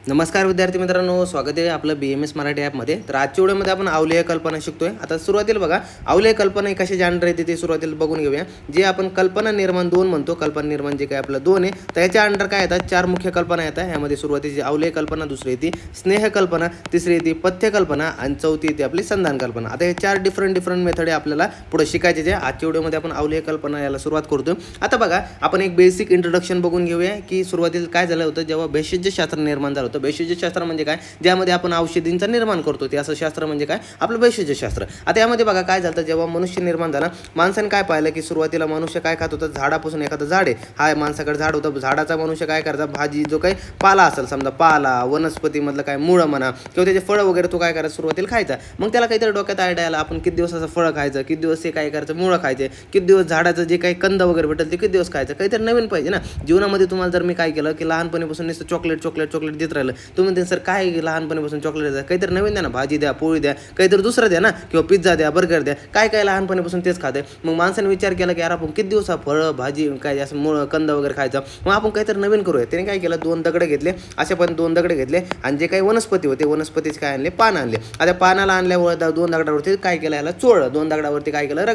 नमस्कार विद्यार्थी मित्रांनो, स्वागत आहे आपलं BMS मराठी ॲपमध्ये. तर आजच्या व्हिडिओमध्ये आपण अवलेय कल्पना शिकतोय. आता सुरुवातीला बघा, अवलेय कल्पना ही कशाची अंडर येते ते सुरुवातीला बघून घेऊया. जे आपण कल्पना निर्माण 2 म्हणतो, कल्पना निर्माण जे काय आपलं 2 आहे, तर याच्या अंडर काय येतात, 4 मुख्य कल्पना येतात. ह्यामध्ये सुरुवातीची अवलेय कल्पना, दुसरी येते स्नेह कल्पना, तिसरी येते पथ्य कल्पना आणि चौथी येते आपली संधान कल्पना. आता हे 4 डिफरंट मेथड आपल्याला पुढे शिकायचे. जे आजच्या व्हिडिओमध्ये आपण अवलेय कल्पना याला सुरुवात करतो. आता बघा, आपण एक बेसिक इंट्रोडक्शन बघून घेऊया की सुरुवातीला काय झालं होतं जेव्हा भेषजशास्त्र निर्माण झालं होतं. भेषजशास्त्र म्हणजे काय, ज्यामध्ये आपण औषधींचा निर्माण करतो ते असं शास्त्र म्हणजे काय, आपलं भेषजशास्त्र. आता यामध्ये बघा काय झालं, जेव्हा मनुष्य निर्माण झाला, माणसाने काय पाहिलं की सुरुवातीला मनुष्य काय खात होता, झाडापासून एखादं झाड आहे, हा माणसाकडे झाड होतं, झाडाचा मनुष्य काय करायचा, भाजी जो काही पाला असेल, समजा पाला वनस्पतीमधलं काय मुळं म्हणा किंवा त्याचे फळं वगैरे तो काय करायचा सुरुवातीला खायचा. मग त्याला काहीतरी डोक्यात आयडिया आला, आपण किती दिवस असं फळं खायचं, किती दिवस ते काय करायचं मुळं खायचे, किती दिवस झाडाचं जे काही कंद वगैरे भेटेल ते किती दिवस खायचं. काहीतरी नवीन पाहिजे ना जीवनामध्ये. तुम्हाला जर मी काय केलं की लहानपणीपासून नुसतं चॉकलेट देत राहिलं, तुम्ही ते सर काय लहानपणीपासून चॉकलेट द्या, काहीतरी नवीन द्या ना, भाजी द्या, पोळी द्या, काहीतरी दुसरं द्या ना, किंवा पिझ्झा द्या, बर्गर द्या, काय लहानपणीपासून तेच खाते. मग माणसाने विचार केला की यार आपण किती दिवस फळं भाजी काय असं मुळं कंद वगैरे खायचं, मग आपण काहीतरी नवीन करूया. त्याने काय केलं, 2 दगड घेतले, अशा पण 2 दगड घेतले आणि जे काही वनस्पती होते वनस्पतीचे काय आणले, पान आणले. आता पानाला आणल्यावर 2 दगडावरती काय केलं, याला चोळलं, 2 दगडावरती काय केलं,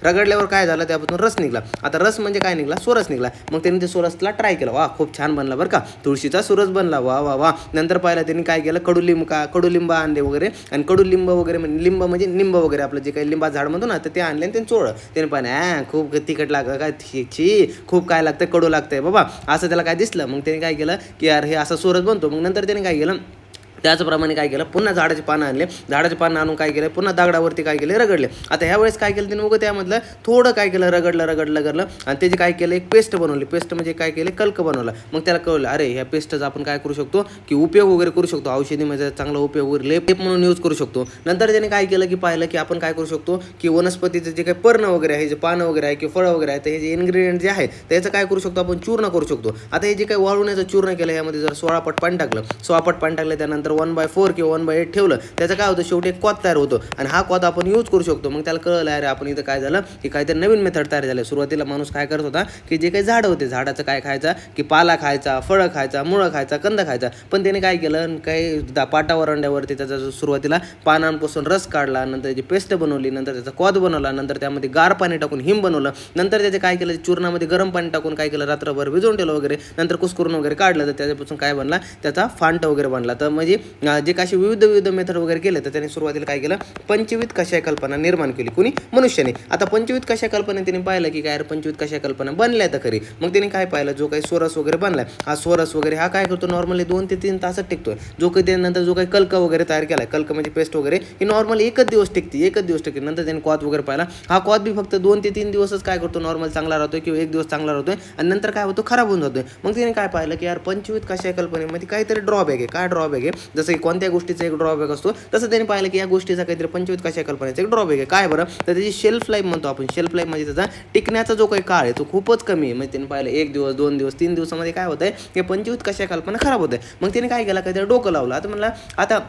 रगडल्यावर काय झालं, त्यापासून रस निघला. आता रस म्हणजे काय निघला, सोरस निघला. मग त्यांनी ते सोरसला ट्राय केला, वा खूप छान बनला बरं का, तुळशीचा सोरस बनला, वा वा वा. नंतर पाहिलं त्यांनी काय केलं, कडुलिंब आणले वगैरे, आणि कडुलिंब वगैरे म्हणजे लिंब म्हणजे निंब वगैरे, आपलं जे काही लिंबा झाड म्हणतो ना, तर ते आणले आणि ते चोळलं. त्याने पाहिलं खूप तिखट लागतं काय, छी खूप काय लागतं, कडू लागतंय बाबा, असं त्याला काय दिसलं. मग त्याने काय केलं की यार हे असं सोरस बनतो. मग नंतर त्याने काय केलं, त्याचप्रमाणे काय केलं, पुन्हा झाडाची पानं आणले, झाडाची पानं आणून काय केलं, पुन्हा दगडावरती काय केले, रगडले. आता ह्यावेळेस काय केलं त्याने, उगं त्यामधलं थोडं काय केलं, रगडलं आणि त्याची काय केलं, एक पेस्ट बनवली. पेस्ट म्हणजे काय केलं, कल्क बनवला. मग त्याला कळलं, अरे ह्या पेस्टचा आपण काय करू शकतो की उपयोग वगैरे करू शकतो, औषधीमध्ये चांगला उपयोग वगैरे लेप म्हणून यूज करू शकतो. नंतर त्याने काय केलं की पाहिलं की आपण काय करू शकतो की वनस्पतीचं जे काही पर्ण वगैरे आहे, जे पानं वगैरे आहे किंवा फळं वगैरे आहे, तर हे जे इन्ग्रेडियंट जे आहे त्याचं काय करू शकतो, आपण चूर्ण करू शकतो. आता हे जे काही वाळवण्याचं चूर्ण केलं, यामध्ये जर 16 पट पाणी टाकलं, 16 पट पाणी टाकलं, त्यानंतर 1/4 किंवा 1/8 ठेवलं, त्याचं काय होतं, शेवटी एक क्वाथ तयार होतो आणि हा क्वाथ आपण यूज करू शकतो. मग त्याला कळलं, अरे आपण इथं काय झालं की काहीतरी नवीन मेथड तयार झालं. सुरुवातीला माणूस काय करत होता की जे काही झाडं होते, झाडाचं काय खायचा की पाला खायचा, फळं खायचा, मुळं खायचा, कंद खायचा. पण त्याने काय केलं, काही पाटावर अंड्यावरती त्याचा जो सुरुवातीला पानांपासून रस काढला, नंतर त्याची पेस्ट बनवली, नंतर त्याचा क्वाथ बनवला, नंतर त्यामध्ये गार पाणी टाकून हिम बनवलं, नंतर त्याचे काय केलं, चूर्णामध्ये गरम पाणी टाकून काय केलं, रात्रभर भिजवून ठेवलं वगैरे, नंतर कुस्करून वगैरे काढलं, तर त्याच्यापासून काय बनला, त्याचा फांट वगैरे बनला. तर म्हणजे जे काही विविध मेथड वगैरे केले, तर त्याने सुरुवातीला काय केलं, पंचविध कशा कल्पना निर्माण केली, कुणी, मनुष्याने. आता पंचविध कशा कल्पना त्याने पाहिलं की काय, पंचविध कशा कल्पना बनल्या तर खरी. मग त्याने काय पाहिलं, जो काही सोरस वगैरे बनलाय, हा सोरस वगैरे हा काय करतो, नॉर्मली 2 ते 3 तासात टिकतोय. जो काही त्यानंतर जो काही कल्क वगैरे तयार केलाय, कल्क म्हणजे पेस्ट वगैरे, ही नॉर्मली एकच दिवस टिकते. नंतर त्याने क्वाथ वगैरे पाहिला, हा क्वाथ बी फक्त 2 ते 3 दिवसच काय करतो, नॉर्मल चांगला राहतोय किंवा 1 दिवस चांगला राहतोय आणि नंतर काय होतो, खराब होऊन जातोय. मग त्याने काय पाहिलं की यार पंचविध कशा कल्पनेमध्ये काहीतरी ड्रॉबॅक आहे. काय ड्रॉबॅक आहे, जसं की कोणत्या गोष्टीचा एक ड्रॉबॅक असतो, तसं त्याने पाहिलं की या गोष्टीचा काहीतरी पंचविध कशा कल्पनेचा एक ड्रॉबॅक आहे. काय बरं, तर त्याची शेल्फ लाईफ म्हणतो आपण. शेल्फ लाईफ म्हणजे त्याचा टिकण्याचा जो काही काळ आहे तो खूपच कमी आहे. म्हणजे त्याने पाहिलं 1 दिवस 2 दिवस 3 दिवसामध्ये काय होतंय, हे पंचविध कशा कल्पना खराब होत आहे. मग त्याने काय केलं, काहीतरी डोकं लावलं. आता म्हणलं, आता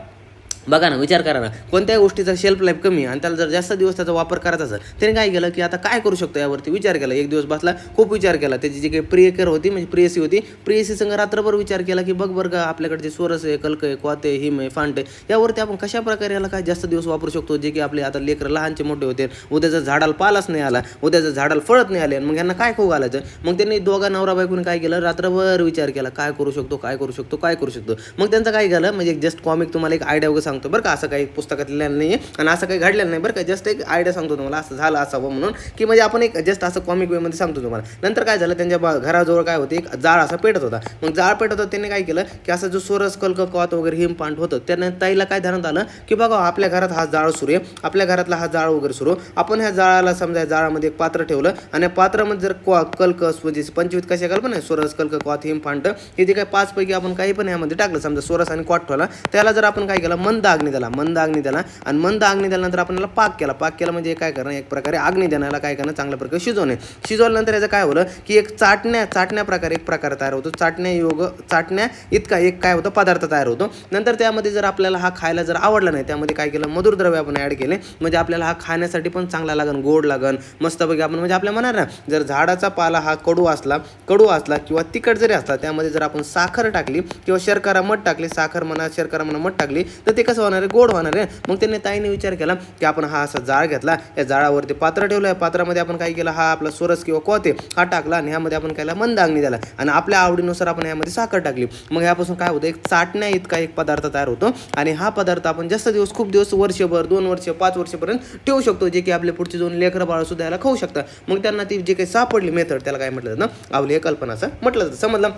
बघा ना, विचार करा ना, कोणत्या गोष्टीचा शेल्फ लाईफ कमी आणि त्याला जर जास्त दिवस त्याचा वापर करायचा असेल, त्याने काय केलं की आता काय करू शकतो, यावरती विचार केला. 1 दिवस बसला, खूप विचार केला. त्याची जी काही प्रियकर होती, म्हणजे प्रेयसी होती, प्रेयसी संग रात्रभर विचार केला की बघ बरं का, आपल्याकडे जे सोरस आहे, कल्क आहे, क्वाथ आहे, हिम आहे, फांट आहे, यावरती आपण कशा प्रकारे याला काय जास्त दिवस वापरू शकतो. जे की आपले आता लेकरं लहानचे मोठे होते, उद्याचं झाडाला पालाच नाही आला, उद्याचं झाडाला फळत नाही आले, मग यांना काय खाऊ घालायचं. मग त्यांनी दोघा नवरा बायकोने काय केलं, रात्रभर विचार केला, काय करू शकतो. मग त्यांचं काय झालं, म्हणजे जस्ट कॉमिक तुम्हाला एक आयडिया वगैरे सांगतो बरं का, असं काही पुस्तकात लिहिलेलं नाही आणि असं काही घडलेलं नाही बरं का, जस्ट एक आयडिया सांगतो तुम्हाला, असं झालं असावं म्हणून, की म्हणजे आपण एक जस्ट असं कॉमिक वेमध्ये सांगतो तुम्हाला. नंतर काय झालं, त्यांच्या घराजवळ काय होते, एक जाळ असा पेटत होता. मग जाळ पेटत होता, त्यांनी काय केलं की असं जो सोरस कल्क क्वाथ वगैरे हिम पांट होतं, त्याने ताईला काय ध्यानात आलं की बघा, आपल्या घरात हा जाळ सुरू आहे, आपल्या घरातला हा जाळ वगैरे सुरू, आपण ह्या जाळाला समजा जाळामध्ये एक पात्र ठेवलं आणि पात्रामध्ये जर कल्क म्हणजे पंचविध कशा कल्पना आहे, सोरस कल्क क्वाथ हिम फांट, हे जे काही 5 पैकी आपण काही पण यामध्ये टाकलं, समजा सोरस आणि क्वाथ ठेवला, त्याला जर आपण काय केलं, मंद मंद अग्नी दिला आणि मंद अग्नी दिल्यानंतर आपण याला पाक केला म्हणजे काय करणं, एक प्रकारे अग्नी देण्याला काय करणं, चांगल्या प्रकारे शिजवल्यानंतर याचं काय होलं की एक चाटण्या प्रकारे एक प्रकार तयार होतो, चाटण्या इतका एक काय होतं पदार्थ तयार होतो. नंतर त्यामध्ये जर आपल्याला हा खायला जर आवडला नाही, त्यामध्ये काय केलं, मधुर द्रव्य आपण ॲड केले, म्हणजे आपल्याला हा खाण्यासाठी पण चांगला लागन, गोड लागन, मस्तपैकी आपण म्हणजे आपल्या म्हणणार ना, जर झाडाचा पाला हा कडू असला किंवा तिखट जरी असला, त्यामध्ये जर आपण साखर टाकली किंवा शर्करा मध टाकली, शर्करा मध टाकली, तर ते कसं होणार आहे, गोड होणार आहे. मग त्यांनी ताईने विचार केला की आपण हा असा जाळ घेतला, या जाळावरती पात्र ठेवलं, या पात्रामध्ये आपण काय केलं, हा आपला सोरस किंवा कोते हा टाकला आणि ह्यामध्ये आपण काय मंद अग्नी दिला आणि आपल्या आवडीनुसार आपण ह्यामध्ये साखर टाकली. मग ह्यापासून काय होतं, एक चाटण्या इतका एक पदार्थ तयार होतो आणि हा पदार्थ आपण जास्त दिवस, खूप दिवस, वर्षभर, 2 वर्ष, 5 वर्षपर्यंत ठेवू शकतो, जे की आपले पुढचे 2 लेकरं बाळ सुद्धा याला खाऊ शकतात. मग त्यांना ती जे काही सापडली मेथड, त्याला काय म्हटलं जातं, अवलेय कल्पना असं म्हटलं जातं. समजलं.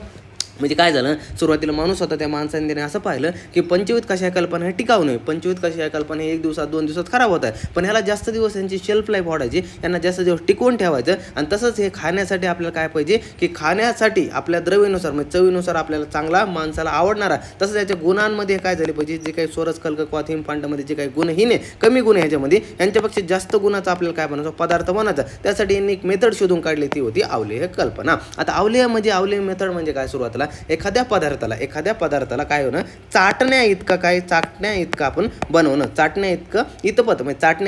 म्हणजे काय झालं, सुरुवातीला माणूस होता, त्या माणसाने त्याने असं पाहिलं की पंचवीत कशा कल्पना हे टिकाऊ नाही, पंचवीत कशा कल्पना हे 1 दिवसात 2 दिवसात खराब होत आहे, पण ह्याला जास्त दिवस यांची शेल्फ लाईफ वाढायची, यांना जास्त दिवस टिकवून ठेवायचं. आणि तसंच हे खाण्यासाठी आपल्याला काय पाहिजे की खाण्यासाठी आपल्या द्रव्यानुसार म्हणजे चवीनुसार आपल्याला चांगला, माणसाला आवडणारा, तसंच याच्या गुणांमध्ये काय झाले पाहिजे, जे काही सोरस कल्क क्वाथ हिमफांडामध्ये जे काही गुणहीन आहे, कमी गुण आहे ह्याच्यामध्ये, यांच्यापेक्षा जास्त गुणाचा आपल्याला काय बनायचं, पदार्थ बनायचा. त्यासाठी यांनी एक मेथड शोधून काढली, ती होती अवलेय कल्पना. आता अवलेय मेथड म्हणजे काय, सुरुवातीला एखाद्या पदार्थाला काय होणं, चाटण्या इतकं आपण बनवणं, चाटण्या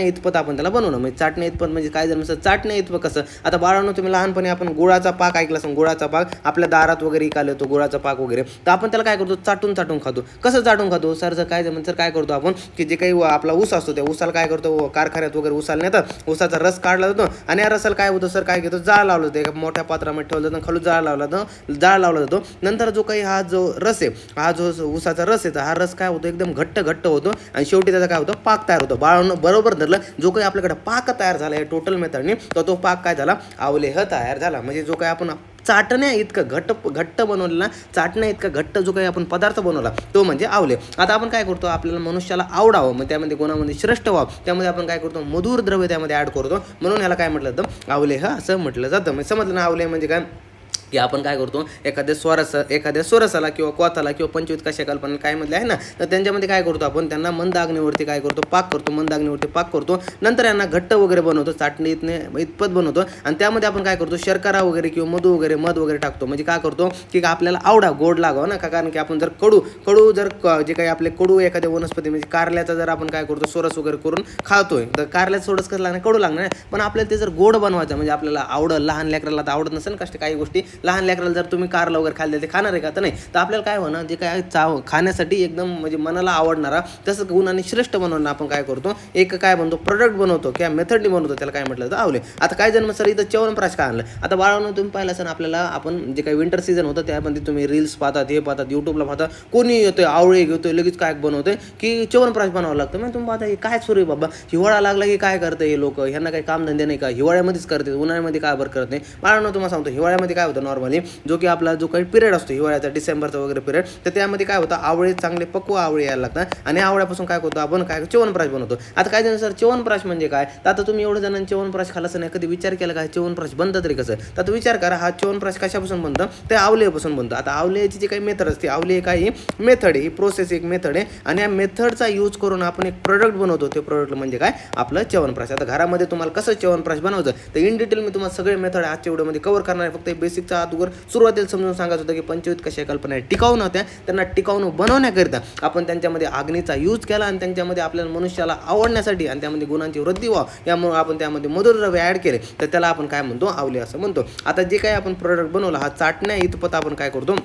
इतपत आपण त्याला बनवणं. म्हणजे चाटण्या इतपत म्हणजे काय झालं, चाटण्या इतपत कसं, आता बाळांनो तुम्ही लहानपणी आपण गुळाचा पाक ऐकला असेल, गुळाचा पाक आपल्या दारात वगैरे इकायला येतो, गुळाचा पाक वगैरे, तर आपण त्याला काय करतो, चाटून खातो. कसं चाटून खातो सर, काय करतो आपण की जे काही आपला ऊस असतो, त्या ऊसाला काय करतो, कारखान्यात वगैरे ऊसाला नेतात, ऊसाचा रस काढला जातो आणि या रसाला काय होतं सर, काय घेतो, जाळ लावलं जातं, एका मोठ्या पात्रामध्ये ठेवलं जातं, खालून जाळ लावला जातो. नंतर जो काही हा जो रस आहे, हा जो ऊसाचा रस आहे, हा रस काय होतो, एकदम घट्ट होतो आणि शेवटी त्याचा काय होतं, पाक तयार होतो. बाळांनो बरोबर धरलं, जो काही आपल्याकडे पाक तयार झाला आहे टोटल मेथडने, तर तो पाक काय झाला, अवलेह तयार झाला. म्हणजे जो काही आपण चाटण्या इतकं घट्ट बनवलेला, चाटण्या इतका घट्ट जो काही आपण पदार्थ बनवला, तो म्हणजे अवलेय. आता आपण काय करतो, आपल्याला मनुष्याला आवडावं, मग त्यामध्ये गुणामध्ये श्रेष्ठ व्हावं, त्यामध्ये आपण काय करतो, मधुर द्रव्य त्यामध्ये ॲड करतो, म्हणून याला काय म्हटलं जातं, अवलेह असं म्हटलं जातं. म्हणजे समजलं ना, अवलेय म्हणजे काय की आपण काय करतो, एखाद्या स्वरसाला किंवा क्वाथाला किंवा पंचवीत कशा कल्पना काय म्हटले आहे ना, तर त्यांच्यामध्ये काय करतो, आपण त्यांना मंद अग्नीवरती काय करतो, मंद अग्नीवरती पाक करतो. नंतर यांना घट्ट वगैरे बनवतो, चाटणी इतपत बनवतो आणि त्यामध्ये आपण काय करतो, शर्करा वगैरे किंवा मध वगैरे टाकतो. म्हणजे काय करतो की आपल्याला गोड लागावं ना, कारण की आपण जर कडू जर जे काही आपले कडू एखाद्या वनस्पती म्हणजे कारल्याचा जर आपण काय करतो, सोरस वगैरे करून खातोय, तर कारल्याचं सोरस कसं लागणार, कडू लागणार, पण आपल्याला ते जर गोड बनवायचं म्हणजे आपल्याला आवडलं, लहान लेकराला तर आवडत नसेल कष्ट काही गोष्टी, लहान लेकराला जर तुम्ही कारला वगैरे खाल्ले ते खाणार आहे का, तर नाही. तर आपल्याला काय होणार, जे काय खाण्यासाठी एकदम म्हणजे मनाला आवडणारा, तसं गुणाने श्रेष्ठ बनवणं आपण काय करतो, एक काय बनतो, प्रोडक्ट बनवतो किंवा मेथडनी बनवतो, त्याला काय म्हटलं तर अवलेय. आता काय जन्म सर इथं च्यवनप्राश काय आणलं, आता बाळांनो तुम्ही पाहिलं असेल, आपल्याला आपण जे काही विंटर सीझन होतं त्यामध्ये तुम्ही रील्स पाहतात, हे पाहतात, यूट्यूबला पाहतात, कोणी येतोय आवळे घेतोय, लगेच काय बनवतोय की च्यवनप्राश बनावं लागतं. मग तुम्ही पाहता हे काय सुरू आहे बाबा, हिवाळा लागला की काय करतं हे लोक, ह्यांना काही कामधंदे नाही का, हिवाळ्यामध्येच करते, उन्हाळ्यामध्ये काय बरं करत नाही. बाळांनो तुम्हाला सांगतो, हिवाळ्यामध्ये काय होतं, नॉर्मली जो की आपला जो काही पिरियड असतो हिवाळ्याचा, डिसेंबरचा वगैरे पिरियड, तर त्यामध्ये काय होतं, आवळे चांगले पक्व आवळे यायला लागतात आणि आवळ्यापासून काय करतो आपण, काय च्यवनप्राश बनवतो. आता काय जण सर च्यवनप्राश म्हणजे काय, तर आता तुम्ही एवढं जणांनी च्यवनप्राश खाल्लं नाही, कधी विचार केला काय च्यवनप्राश बनतं तरी कसं, तर आता विचार करा, हा च्यवनप्राश कशापासून बनतं, ते आवलेपासून बनतं. आता आवलेची जी काही मेथड असते, आवले काही मेथड आहे, ही प्रोसेस एक मेथड आहे आणि या मेथडचा यूज करून आपण एक प्रोडक्ट बनवतो, ते प्रोडक्ट म्हणजे काय, आपलं च्यवनप्राश. आता घरामध्ये तुम्हाला कसं च्यवनप्राश बनवायचं, तर इन डिटेल मी तुम्हाला सगळे मेथड आजच्या व्हिडिओमध्ये कव्हर करणार आहे. फक्त बेसिकचा अगोदर सुरुवातीला समजून सांगायचं होतं की पंचवीत कशा कल्पना आहे टिकाऊ नव्हत्या, त्यांना टिकाऊ बनवण्याकरिता आपण त्यांच्यामध्ये अग्नीचा यूज केला आणि त्यांच्यामध्ये आपल्याला मनुष्याला आवडण्यासाठी आणि त्यामध्ये गुणांची वृद्धी व्हावं यामुळे आपण त्यामध्ये मधुर द्रव्य ॲड केले, तर त्याला आपण काय म्हणतो, अवलेय असं म्हणतो. आता जे काही आपण प्रोडक्ट बनवला, हा चाटण्या इतपत आपण काय करतो,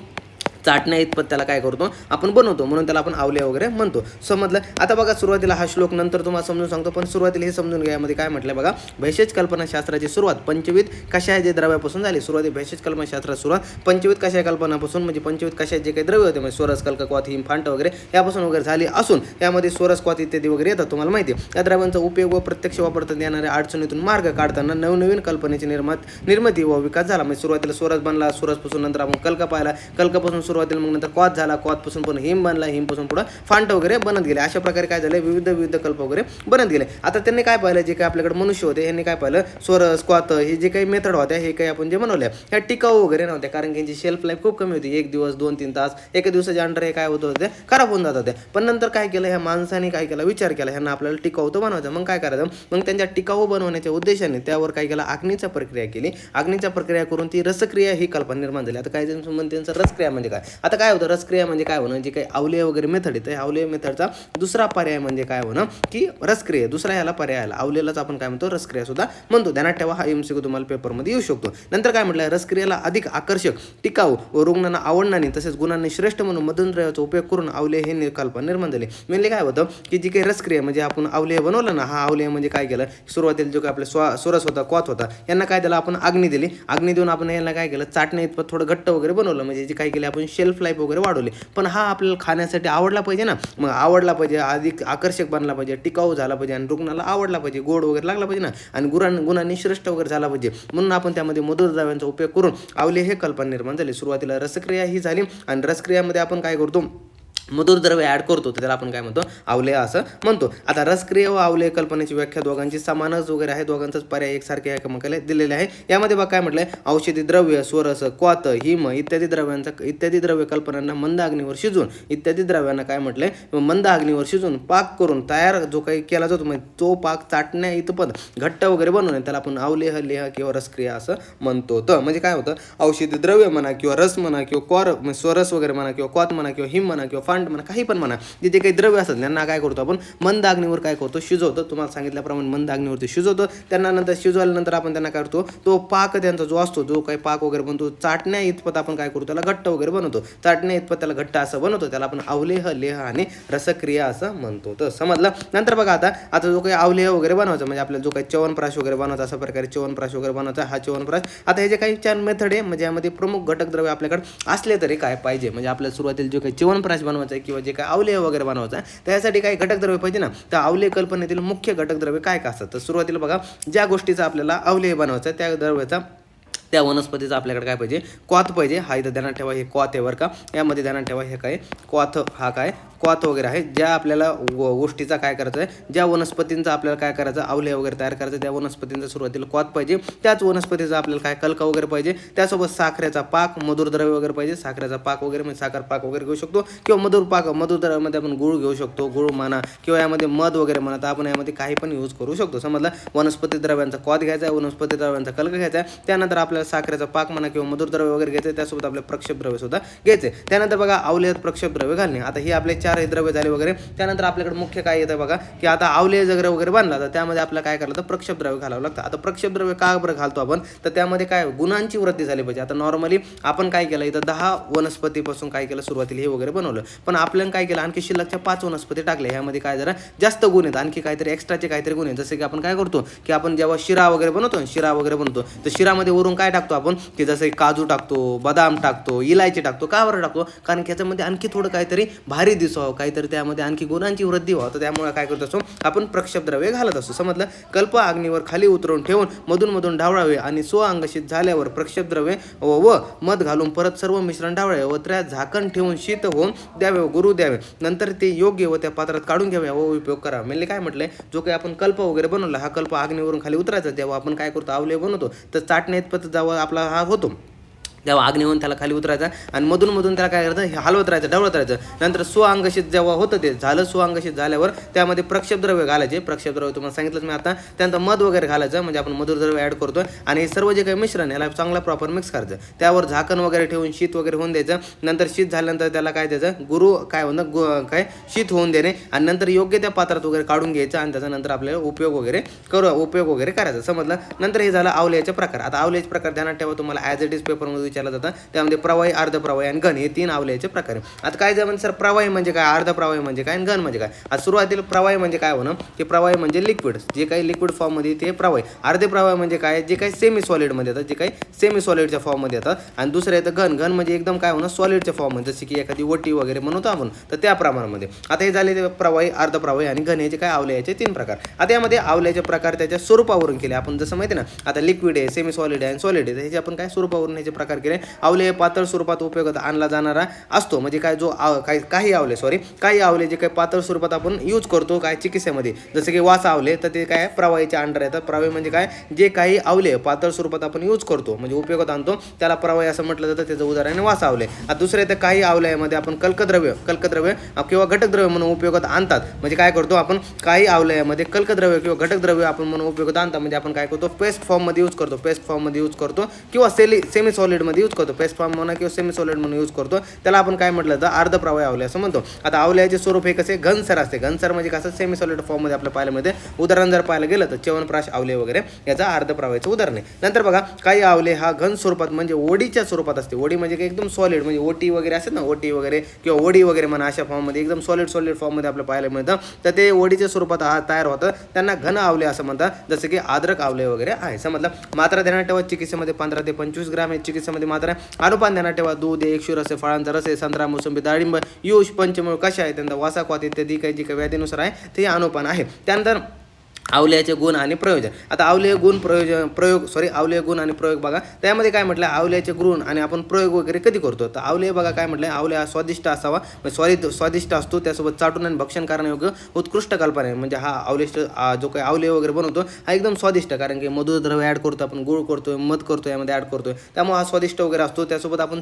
चाटण्या इतपत त्याला काय करतो, आपण बनवतो, म्हणून त्याला आपण अवलेय वगैरे म्हणतो. समजलं. आता बघा सुरुवातीला हा श्लोक नंतर तुम्हाला समजून सांगतो, पण सुरुवातीला हे समजून घ्या, यामध्ये काय म्हटलं बघा, भेषज कल्पनाशास्त्राची सुरुवात पंचवीत कशा जे द्रव्यापासून झाली. सुरुवाती भेषज कल्पनाशास्त्राची सुरुवात पंचवीत कशा कल्पनापासून, म्हणजे पंचवीत कशा जे काही द्रव्य होते, म्हणजे सोरस कल्क क्वाथ हिमफांट वगैरे यापासून वगैरे झाली असून यामध्ये सोरस क्वाथ इत्यादी वगैरे येतात, तुम्हाला माहिती आहे. या द्रव्यांचा उपयोग व प्रत्यक्ष वापरतात येणाऱ्या अडचणीतून मार्ग काढताना नवनवीन कल्पनेची निर्मिती व विकास झाला. म्हणजे सुरुवातीला सोरस बनला, सोरसपासून नंतर आपण कल्क पाहिला, कल्कपासून सुरुवातीला मग नंतर क्वाथ झाला, क्वाथपासून पण हिम बनला, हिमपासून पुढं फांट वगैरे बनत गेले. अशा प्रकारे काय झालं विविध कल्प वगैरे बनत गेले. आता त्यांनी काय पाहिलं, जे काही आपल्याकडे मनुष्य होते यांनी काय पाहिलं, स्वरस क्वाथ हे जे काही मेथड होत्या हे काही आपण जे बनवल्या ह्या टिकाऊ वगैरे नव्हत्या, कारण की यांची शेल्फ लाईफ खूप कमी होती. 1 दिवस 2-3 तास एका दिवसाच्या अंडर हे काय होत होते, खराब होऊन जात होते. पण नंतर काय केलं, ह्या माणसाने काय केलं, विचार केला ह्यांना आपल्याला टिकाऊ तर बनवायचं. मग काय करायचं, मग त्यांच्या टिकाऊ बनवण्याच्या उद्देशाने त्यावर काय केलं, आग्नीचा प्रक्रिया केली. आग्नीचा प्रक्रिया करून ती रसक्रिया ही कल्पना निर्माण झाली. आता काय त्यांचं रसक्रिया म्हणजे काय, आता काय होतं रसक्रिया म्हणजे काय होणं, जे काही अवलेय वगैरे मेथड आहे, अवलेय मेथडचा दुसरा पर्याय म्हणजे काय होणं की रसक्रिया, दुसरा ह्याला पर्याय आला. अवलेलाच आपण काय म्हणतो, रसक्रिया सुद्धा म्हणतो. ध्यानात ठेवा, हा MCQ तुम्हाला पेपरमध्ये येऊ शकतो. नंतर काय म्हटलं, रसक्रियेला अधिक आकर्षक, टिकाऊ व रुग्णांना आवडणारी तसेच गुणांनी श्रेष्ठ म्हणून मधुद्रव्याचा उपयोग करून अवलेय हे कल्पना निर्माण झाली. म्हणजे काय होतं की जी काही रसक्रिया म्हणजे आपण अवलेय बनवलं ना, हा अवलेय म्हणजे काय केलं, सुरुवातीला जो काय आपला सोरस होता, क्वाथ होता, यांना काय दिलं आपण, अग्नी दिली. अग्नी देऊन आपण यांना काय केलं, चाटण्या इतपत थोडं घट्ट वगैरे बनवलं. म्हणजे जे काय केले आपण शेल्फ लाईफ वगैरे वाढवली. पण हा आपल्याला खाण्यासाठी आवडला पाहिजे ना, मग आवडला पाहिजे, अधिक आकर्षक बनला पाहिजे, टिकाऊ झाला पाहिजे आणि रुग्णाला आवडला पाहिजे, गोड वगैरे लागला पाहिजे ना, आणि गुणांनी श्रेष्ठ वगैरे झाला पाहिजे. म्हणून आपण त्यामध्ये मधुर द्रव्यांचा उपयोग करून अवलेय हे कल्पना निर्माण झाली. सुरुवातीला रसक्रिया ही झाली आणि रसक्रियामध्ये आपण काय करतो, मधुर द्रव्य ॲड करतो, तर त्याला आपण काय म्हणतो, अवलेय असं म्हणतो. आता रसक्रिया व अवलेय कल्पनेची व्याख्या दोघांची समानच वगैरे आहे, दोघांचाच पर्याय एकसारखे एकमेकाला दिलेले आहे. यामध्ये बघा काय म्हटलंय, औषधी द्रव्य, स्वरस, क्वाथ, हिम इत्यादी द्रव्य कल्पनांना मंद अग्नीवर शिजवून, इत्यादी द्रव्यांना काय म्हटलंय, मंद अग्नीवर शिजवून पाक करून तयार जो काही केला जातो, म्हणजे तो पाक चाटण्या इतपत घट्ट वगैरे बनवणे, त्याला आपण अवलेह, लेह किंवा रसक्रिया असं म्हणतो. तर म्हणजे काय होतं, औषधी द्रव्य म्हणा किंवा रस म्हणा किंवा स्वरस वगैरे म्हणा किंवा क्वाथ म्हणा किंवा हिम म्हणा किंवा फांट म्हणा, काही पण म्हणा, जे काही द्रव्य असतात त्यांना काय करतो आपण, मंद अग्नीवर काय करतो, शिजवतो. तुम्हाला सांगितल्याप्रमाणे मंद अग्नीवरती शिजवतो. त्यांना नंतर शिजवल्यानंतर आपण त्यांना काय करतो, तो पाक त्यांचा जो असतो, जो काही पाक वगैरे बनतो, चाटण्या इतपत आपण काय करतो, त्याला घट्ट वगैरे बनवतो. चाटण्या इतपत त्याला घट्ट असं बनवतो, त्याला आपण अवलेह, लेह आणि रसक्रिया असं म्हणतो. तर समजलं. नंतर बघा आता जो काही अवलेह वगैरे बनवायचा, म्हणजे आपल्याला जो काही च्यवनप्राश वगैरे बनवायचा, अशा प्रकारे च्यवनप्राश वगैरे बनवायचा. हा च्यवनप्राश, आता हे जे काही 4 मेथड आहे, म्हणजे यामध्ये प्रमुख घटक द्रव्य आपल्याकडे असले तरी काय पाहिजे, म्हणजे आपल्याला सुरुवातीला जो काही च्यवनप्राश बनवायचा किंवा जे काय अवलेय वगैरे बनवायचा त्यासाठी काही घटक द्रव्य पाहिजे ना. तर अवलेय कल्पनेतील मुख्य घटक द्रव्य काय असतात, तर सुरुवातीला बघा, ज्या गोष्टीचा आपल्याला अवलेय बनवायचा त्या द्रव्याचा, त्या वनस्पतीचा आपल्याकडे काय पाहिजे, क्वाथ पाहिजे. हा इथं ध्यानात ठेवा, हे क्वाथ आहे बरं का, यामध्ये ध्यानात ठेवा, हे काय क्वाथ, हा काय क्वाथ वगैरे आहे. ज्या आपल्याला गोष्टीचा काय करायचं आहे, ज्या वनस्पतींचा आपल्याला काय करायचं, अवलेय वगैरे तयार करायचं, त्या वनस्पतींचा सुरुवातीला क्वाथ पाहिजे. त्याच वनस्पतीचा आपल्याला काय कलका वगैरे पाहिजे. त्यासोबत साखरेचा पाक, मधुर द्रव्य वगैरे पाहिजे. साखरेचा पाक वगैरे म्हणजे साखर पाक वगैरे घेऊ शकतो किंवा मधुर द्रव्यामध्ये आपण गुळ घेऊ शकतो, गुळ म्हणा किंवा यामध्ये मध वगैरे म्हणा, तर आपण यामध्ये काही पण यूज करू शकतो. समजलं. वनस्पती द्रव्यांचा क्वाथ घ्यायचा आहे, वनस्पती द्रव्यांचा कलका घ्यायचा आहे. त्यानंतर आपल्याला साखरेचा पाक म्हणा किंवा मधुर द्रव्य वगैरे घ्यायचे, त्यासोबत आपले प्रक्षेप द्रव्य सुद्धा घ्यायचे. त्यानंतर बघा अवलेयात प्रक्षेप द्रव्य घालणे. आता हे आपले 4 द्रव्य झाले वगैरे. त्यानंतर आपल्याकडे मुख्य काय येतं बघा, की आता अवलेय वगैरे बनला तर त्यामध्ये आपल्याला काय करायला, तर प्रक्षेप द्रव्य घालावं लागतं. आता प्रक्षेप द्रव्य का बरं घालतो आपण, तर त्यामध्ये काय गुणांची वृद्धी झाली पाहिजे. आता नॉर्मली आपण काय केलं, इथं 10 वनस्पतीपासून काय केलं, सुरुवातीला हे वगैरे बनवलं, पण आपल्याला काय केलं, आणखी शिल्लकच्या 5 वनस्पती टाकल्या. ह्यामध्ये काय जरा जास्त गुण आहेत, आणखी काहीतरी एक्स्ट्राचे काहीतरी गुण आहेत. जसे की आपण काय करतो, की आपण जेव्हा शिरा वगैरे बनवतो, तर शिरामध्ये वरून काय टाकतो आपण, की जसं काजू टाकतो, बदाम टाकतो, इलायची टाकतो. का बरं टाकतो, कारण की याच्यामध्ये आणखी थोडं काहीतरी भारी दिसावं, काहीतरी त्यामध्ये आणखी गुणांची वृद्धी व्हावं, तर त्यामुळे काय करत असतो आपण प्रक्षेप द्रव्य घालत असतो. समजलं. कल्प अग्नीवर खाली उतरवून ठेवून मधून ढावळावे आणि स्वअंगशीत झाल्यावर प्रक्षेप द्रव्य व मध घालून परत सर्व मिश्रण ढावळावे व त्यात झाकण ठेवून शीत होऊन द्यावे व गुरु द्यावे. नंतर ते योग्य व त्या पात्रात काढून घ्यावे व उपयोग करावा. म्हणजे काय म्हटलंय, जो काही आपण कल्प वगैरे बनवला, हा कल्प अग्नीवरून खाली उतरायचा, जेव्हा आपण काय करतो, अवलेय बनवतो, तर चाटण्या इतपत जेव्हा आपला हा होतो, तेव्हा अग्नीहून त्याला खाली उतरायचा आणि मधून त्याला काय करायचं, हलवत राहायचं, ढवळत राहायचं. नंतर सुअंगशीत जेव्हा होतं, ते झालं सुअंगशीत झाल्यावर त्यामध्ये प्रक्षेप द्रव्य घालायचे. प्रक्षेप द्रव्य तुम्हाला सांगितलंच मी आता. त्यानंतर मध वगैरे घालायचं, म्हणजे आपण मधुर द्रव्य ॲड करतोय आणि हे सर्व जे काही मिश्रण याला चांगला प्रॉपर मिक्स करायचं. त्यावर झाकण वगैरे ठेवून शीत वगैरे होऊन द्यायचं. नंतर शीत झाल्यानंतर त्याला काय द्यायचं, गुरु काय म्हणतं, काय शीत होऊन देणे आणि नंतर योग्य त्या पात्रात वगैरे काढून घ्यायचं आणि त्याच्यानंतर आपल्याला उपयोग वगैरे करायचा. समजलं. नंतर हे झालं अवलेयाचे प्रकार. आता अवलेयाचे प्रकार ध्यानात ठेवा, तुम्हाला ॲज इट इज पेपरमध्ये विचारलं जातं. त्यामध्ये प्रवाही, अर्धप्रवाही आणि घन हे 3 अवलेयाचे प्रकार आहे. आता काय जर सर प्रवाही म्हणजे काय, अर्धप्रवाही म्हणजे काय आणि घन म्हणजे काय. आता सुरुवातीला प्रवाही म्हणजे काय होणं, की प्रवाही म्हणजे लिक्विड, जे काही लिक्विड फॉर्ममध्ये ते प्रवाही. अर्धे प्रवाही म्हणजे काय, जे काही सेमी सॉलिडमध्ये येतात, जे काही सेमी सॉलिडच्या फॉर्ममध्ये येतात. आणि दुसरं येतं घन म्हणजे एकदम काय होणं, सॉलिडच्या फॉर्ममध्ये, जसे की एखादी वटी वगैरे म्हणतो आपण, तर त्या प्रमाणामध्ये. आता हे झाले प्रवाही, अर्धप्रवाही आणि घन याचे काय अवलेयाचे 3 प्रकार. आता यामध्ये अवलेयाचे प्रकार त्याच्या स्वरूपावरून केले आपण, जसं माहिती ना, आता लिक्विड आहे, सेमी सॉलिड आहे आणि सॉलिड आहे, ह्याचे आपण काय स्वरूपावरून ह्याचे प्रकार केले. आवले हे पातळ स्वरूपात उपयोगात आणला जाणारा असतो. म्हणजे काय जो काही आवले जे काही पातळ स्वरूपात आपण यूज करतो काय चिकित्सेमध्ये, जसं की वासा आवले, तर ते काय प्रवाहीच्या अंडर येतात. प्रवाही म्हणजे काय, जे काही आवले पातळ स्वरूपात आपण यूज करतो म्हणजे उपयोगात आणतो त्याला प्रवाही असं म्हटलं जातं. त्याचं उदाहरण वासा आवले. आता दुसरे तर काही आवल्यामध्ये आपण कल्कद्रव्य किंवा घटकद्रव्य म्हणून उपयोगात आणतात. म्हणजे काय करतो आपण, काही आवल्यामध्ये कल्कद्रव्य किंवा घटकद्रव्य आपण म्हणून उपयोगात आणतात. म्हणजे आपण काय करतो, पेस्ट फॉर्ममध्ये यूज करतो किंवा सेमी सॉलिडमध्ये यूज करतो. पेस्ट फॉर्म म्हणा किंवा सेमी सॉलिड म्हणून यूज करतो. त्याला आपण काय म्हटलं तर अर्धप्रवाही आवले असं म्हणतो. आता आवल्याचे स्वरूप हे कसे घनसर असते. घनसर म्हणजे कसं सेमी सॉलिड फॉर्ममध्ये आपल्या पाहायला मिळते. उदाहरण जर पाहायला गेलं तर च्यवनप्राश आवले वगैरे याचा अर्धप्रवाहीचं उदाहरण आहे. नंतर बघा काही आवले हा घन स्वरूपात म्हणजे ओढीच्या स्वरूपात असते. ओढी म्हणजे काय एकदम सॉलिड, म्हणजे ओटी वगैरे असते ना, ओटी वगैरे किंवा ओढी वगैरे म्हणा, अशा फॉर्ममध्ये एकदम सॉलिड फॉर्ममध्ये आपल्याला पाहायला मिळतं. तर ते ओढीच्या स्वरूपात तयार होतं, त्यांना घन आवले असं म्हणतात. जसं की आद्रक आवले वगैरे आहे. समजलं. मात्रा ध्यानात ठेवा, चिकित्सेमध्ये 15 ते 25 ग्राम आहे चिकित्सेमध्ये मात्रा. अनुपान ध्यानात ठेवा, दूध आहे, एकशे रस, फळांचा रस आहे, संत्रा, मोसंबी, डाळिंब, युष, पंचमूळ, कशा आहे, त्यांचा वासा, क्वाथ इत्यादी काही जी काही व्याधीनुसार आहे ते अनुपान आहे. त्यानंतर आवल्याचे गुण आणि प्रयोजन. आता आवले गुण आणि प्रयोग बघा. त्यामध्ये काय म्हटलं, आवल्याचे गुण आणि आपण प्रयोग वगैरे कधी करतो. तर आवले बघा काय म्हटलं, आवले हा स्वादिष्ट असावा, स्वादिष्ट असतो, त्यासोबत चाटून आणि भक्षण करण्यायोग्य उत्कृष्ट कल्पना आहे. म्हणजे हा जो काही आवले वगैरे बनवतो हा एकदम स्वादिष्ट, कारण की मधुर द्रव्य ॲड करतो, आपण गुळ करतोय, मध करतो, यामध्ये ॲड करतोय, त्यामुळे हा स्वादिष्ट वगैरे असतो. त्यासोबत आपण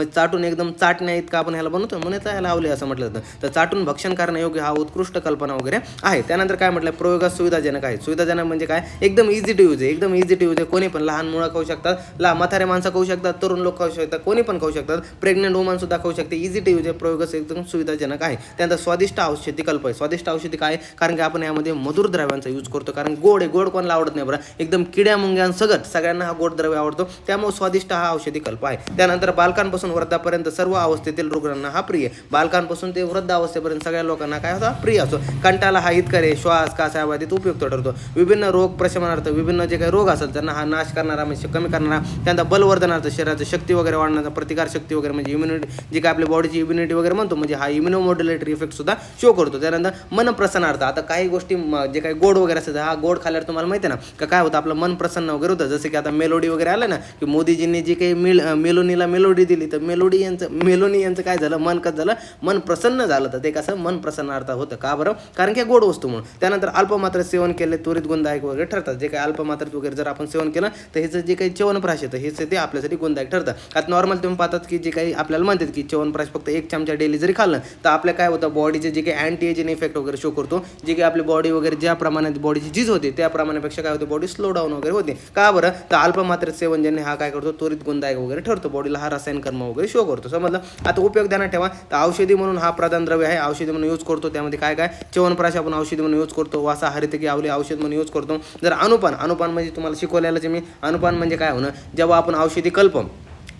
चाटून एकदम चाटण्या इतका आपण ह्याला बनवतो, म्हणून ह्याला आवले असं म्हटलं जातं. तर चाटून भक्षण करण्यायोग्य हा उत्कृष्ट कल्पना वगैरे आहे. त्यानंतर काय म्हटलं, प्रयोगात सुविधाजनक आहे. सुविधाजनक म्हणजे काय, एकदम इझी टू यूज आहे. कोणी पण, लहान मुलं खाऊ शकतात, म्हातारे माणसं खाऊ शकतात, तरुण लोक खाऊ शकतात, कोणी पण खाऊ शकतात, प्रेग्नेंट वुमन सुद्धा खाऊ शकते. इझी टू यूज आहे. प्रयोगास एकदम सुविधाजनक आहे. त्यानंतर स्वादिष्ट औषधी कल्प आहे. स्वादिष्ट औषधी काय, कारण की आपण यामध्ये मधुर द्रव्यांचा यूज करतो, कारण गोड कोणाला आवडत नाही बरं, एकदम किड्या मुंग्यांसगट सगळ्यांना हा गोड द्रव्य आवडतो, त्यामुळे स्वादिष्ट हा औषधी कल्प आहे. त्यानंतर बालकांपासून वृद्धापर्यंत सर्व अवस्थेतील रुग्णांना हा प्रिय, बालकांपासून ते वृद्ध अवस्थेपर्यंत सगळ्या लोकांना काय होता, प्रिय असतो. कंटाला हा हितकारी, श्वास कासाबाधित उपयुक्त ठरतो. विभिन्न रोग प्रशमनार्थ, विभिन्न जे काही रोग असेल त्यांना हा नाश करणारा, म्हणजे कमी करणारा, त्यानंतर बलवर्धनार्थ, शरीराची शक्ती वगैरे वाढवण्याचा, प्रतिकार शक्ती वगैरे म्हणजे इम्युनिटी, जी काय आपल्या बॉडीची इम्युनिटी वगैरे म्हणतो, म्हणजे हा इम्युनोमॉड्युलेटरी इफेक्ट सुद्धा शो करतो. त्यानंतर मन प्रसन्नार्थ. आता काही गोष्टी जे काही गोड वगैरे असतात, हा गोड खाल्ल्यावर तुम्हाला माहिती आहे ना काय होतं, आपलं मन प्रसन्न वगैरे होतं. जसं की आता मेलोडी वगैरे आलं ना, की मोदीजींनी जी काही मेलोनीला मेलोडी दिली, तर मेलोनी यांचं काय झालं, मन कसं झालं, मन प्रसन्न झालं. तर ते कसं मन प्रसन्नार्थ होतं, का बरं, कारण की गोड वस्तू म्हणून. त्यानंतर अल्पमात्र सेवन केले त्वरित गुणदायक वगैरे ठरतात. जे काही अल्पमात्रात वगैरे जर आपण सेवन केलं तर ह्याचं जे काही च्यवनप्राश येतं हेच ते आपल्यासाठी गुणदायक ठरतं. आता नॉर्मल तुम्ही पाहतात की जे काही आपल्याला म्हणतात की च्यवनप्राश फक्त 1 चमचा डेली जरी खाल्लं तर आपल्या काय होतं, बॉडीचे जे काही अँटी एजिंग इफेक्ट वगैरे शो करतो. जे काही आपली बॉडी वगैरे ज्या प्रमाणात बॉडीची झीज होते त्या प्रमाणापेक्षा काय होते, बॉडी स्लो डाऊन वगैरे होते. का बरं, तर अल्पमात्रेत सेवन ज्याने हा काय करतो, त्वरित गुणदायक वगैरे ठरतो, बॉडीला हा रसायन कर्म वगैरे शो करतो. समजलं. आता उपयोग ध्यानात ठेवा, तर औषधी म्हणून हा प्रधान द्रव्य आहे, औषधी म्हणून यूज करतो. त्यामध्ये काय च्यवनप्राश आपण औषधी म्हणून यूज करतो, वासा हरितकी आवले औषध म्हणून यूज करतो. जर अनुपान म्हणजे तुम्हाला शिकवलेलंच मी, अनुपान म्हणजे काय होणं, जेव्हा आपण औषधी कल्प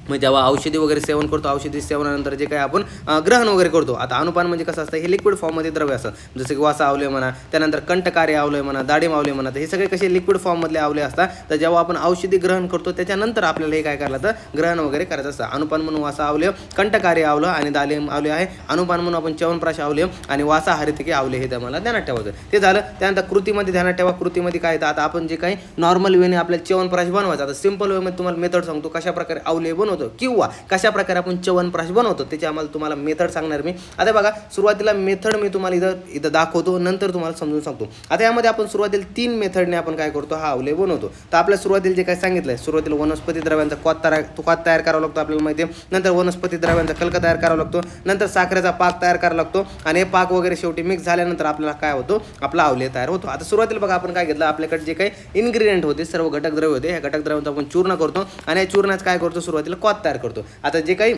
म्हणजे जेव्हा औषधी वगैरे सेवन करतो, औषधी सेवनानंतर जे काही आपण ग्रहण वगैरे करतो. आता अनुपान म्हणजे कसं असतं, हे लिक्विड फॉर्ममध्ये द्रव्य असतात, जसं की वासा आवले म्हणा, त्यानंतर कंटकारी आवले म्हणा, दाडिम आवले म्हणा, तर हे सगळे कसे लिक्विड फॉर्ममधले आवले असतात. तर जेव्हा आपण औषधी ग्रहण करतो त्याच्यानंतर आपल्याला हे काय करायला तर ग्रहण वगैरे करायचं असतं. अनुपान म्हणून वासा आवले, कंटकारी आवलं आणि दाडिम आवले आहे. अनुपान म्हणून आपण च्यवनप्राश आवले आणि वासा हरितकी आवले हे मला ध्यानात ठेवायचं. ते झालं. त्यानंतर कृतीमध्ये ध्यानात ठेवा, कृतीमध्ये काय येतं, आता आपण जे काही नॉर्मल वेने आपल्याला च्यवनप्राश बनवायचं, आता सिंपल वेमध्ये तुम्हाला मेथड सांगतो कशा प्रकारे आवले बनवतो किंवा कशा प्रकारे आपण च्यवनप्राश बनवतो, त्याची तुम्हाला मेथड सांगणार मी. आता बघा, सुरुवातीला मेथड मी तुम्हाला इथं दाखवतो, नंतर तुम्हाला समजून सांगतो. आता यामध्ये आपण सुरुवातीला 3 मेथडने आपण काय करतो, हा आवले बनवतो. तर आपल्या सुरुवातीला जे काय सांगितलंय, सुरुवातीला वनस्पती द्रव्यांचा क्वाथ तयार करावा लागतो आपल्याला माहिती आहे. नंतर वनस्पती द्रव्यांचा कल्क तयार करावा लागतो. नंतर साखरेचा पाक तयार करावा लागतो आणि हे पाक वगैरे शेवटी मिक्स झाल्यानंतर आपल्याला काय होतो, आपला आवले तयार होतो. आता सुरुवातीला बघा आपण काय घेतलं, आपल्याकडे जे काही इन्ग्रेडियंट होते, सर्व घटक द्रव्य होते, ह्या घटक द्रव्यांचा आपण चूर्ण करतो आणि या चूर्णाचं काय करतो, सुरुवातीला क्वाथ तयार करतो. आता जे काही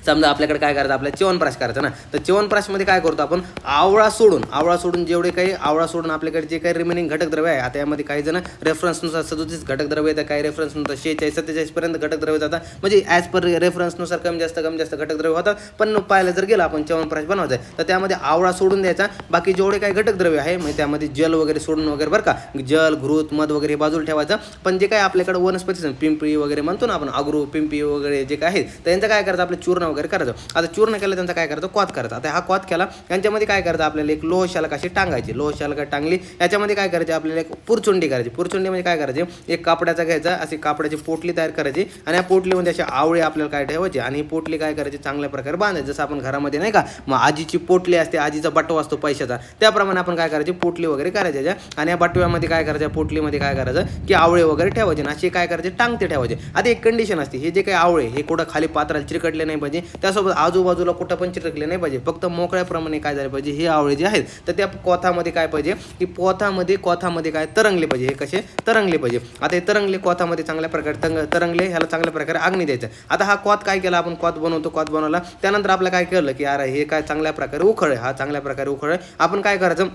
समजा आपल्याकडे काय करायचं, आपल्याला च्यवनप्राश करायचं ना, तर च्यवनप्राशमध्ये काय करतो आपण, आवळा सोडून जेवढे काही आवळा सोडून आपल्याकडे जे काही रिमेनिंग घटक द्रव्य आहे, आता यामध्ये काही जण रेफरन्सनुसार 37 घटक द्रव्य येतात, काही रेफरन्सनुसार 46-47 पर्यंत घटक द्रव्य जातात, म्हणजे ॲज पर रेफरन्सनुसार कमी जास्त घटक द्रव्य होतात. पण पाहायला जर गेलं आपण च्यवनप्राश बनवायचं आहे तर त्यामध्ये आवळा सोडून द्यायचा, बाकी जेवढे काही घटक द्रव्य आहे म्हणजे त्यामध्ये जल वगैरे सोडून वगैरे बरं का, जल, घृत, मध वगैरे हे बाजूला ठेवायचं. पण जे काही आपल्याकडे वनस्पती पिंपळी वगैरे म्हणतो ना आपण, अगरू, पिंपळी वगैरे जे काय आहेत, तर यांचं काय करायचं, आपलं चूर्ण वगैरे करायचं. आता चूर्ण केलं त्यांचा काय करायचं, क्वाथ करायचा. आता हा क्वाथ केला, यांच्यामध्ये काय करायचं आपल्याला एक लोह शालक अशी टांगायची. लोह शालक टांगली, याच्यामध्ये काय करायचे आपल्याला एक पुरचुंडी करायची. पुरचुंडी म्हणजे काय करायचे, एक कापडाचा घ्यायचा, अशी कापडाची पोटली तयार करायची आणि या पोटलीमध्ये असे आवळे आपल्याला काय ठेवायचे आणि ही पोटली काय करायची चांगल्या प्रकारे बांधायची. जसं आपण घरामध्ये नाही का मग आजीची पोटली असते, आजीचा बटवा असतो पैशाचा, त्याप्रमाणे आपण काय करायचे पोटली वगैरे करायच्या आणि या बटव्यामध्ये काय करायचं, पोटलीमध्ये काय करायचं की आवळे वगैरे ठेवायचे आणि असे काय करायचे टांगते ठेवायचे. आता एक कंडिशन असते, हे जे काही आवळे हे कुठं खाली पात्राला चिरकटले नाही पाहिजे, त्यासोबत आजूबाजूला कुठं पण चिरकले नाही पाहिजे, फक्त मोकळ्याप्रमाणे काय झालं पाहिजे, हे आवळे जे आहेत तर त्या कोथामध्ये काय पाहिजे की कोथामध्ये काय तरंगले पाहिजे, हे कसे तरंगले पाहिजे. आता हे तरंगले कोथामध्ये चांगल्या प्रकारे तरंगले, ह्याला चांगल्या प्रकारे आग्नी द्यायचं. आता हा क्वाथ काय केला आपण, क्वाथ बनवला, त्यानंतर आपलं काय केलं की अरे हे काय चांगल्या प्रकारे उखळे, हा चांगल्या प्रकारे उखळे आपण काय करायचं,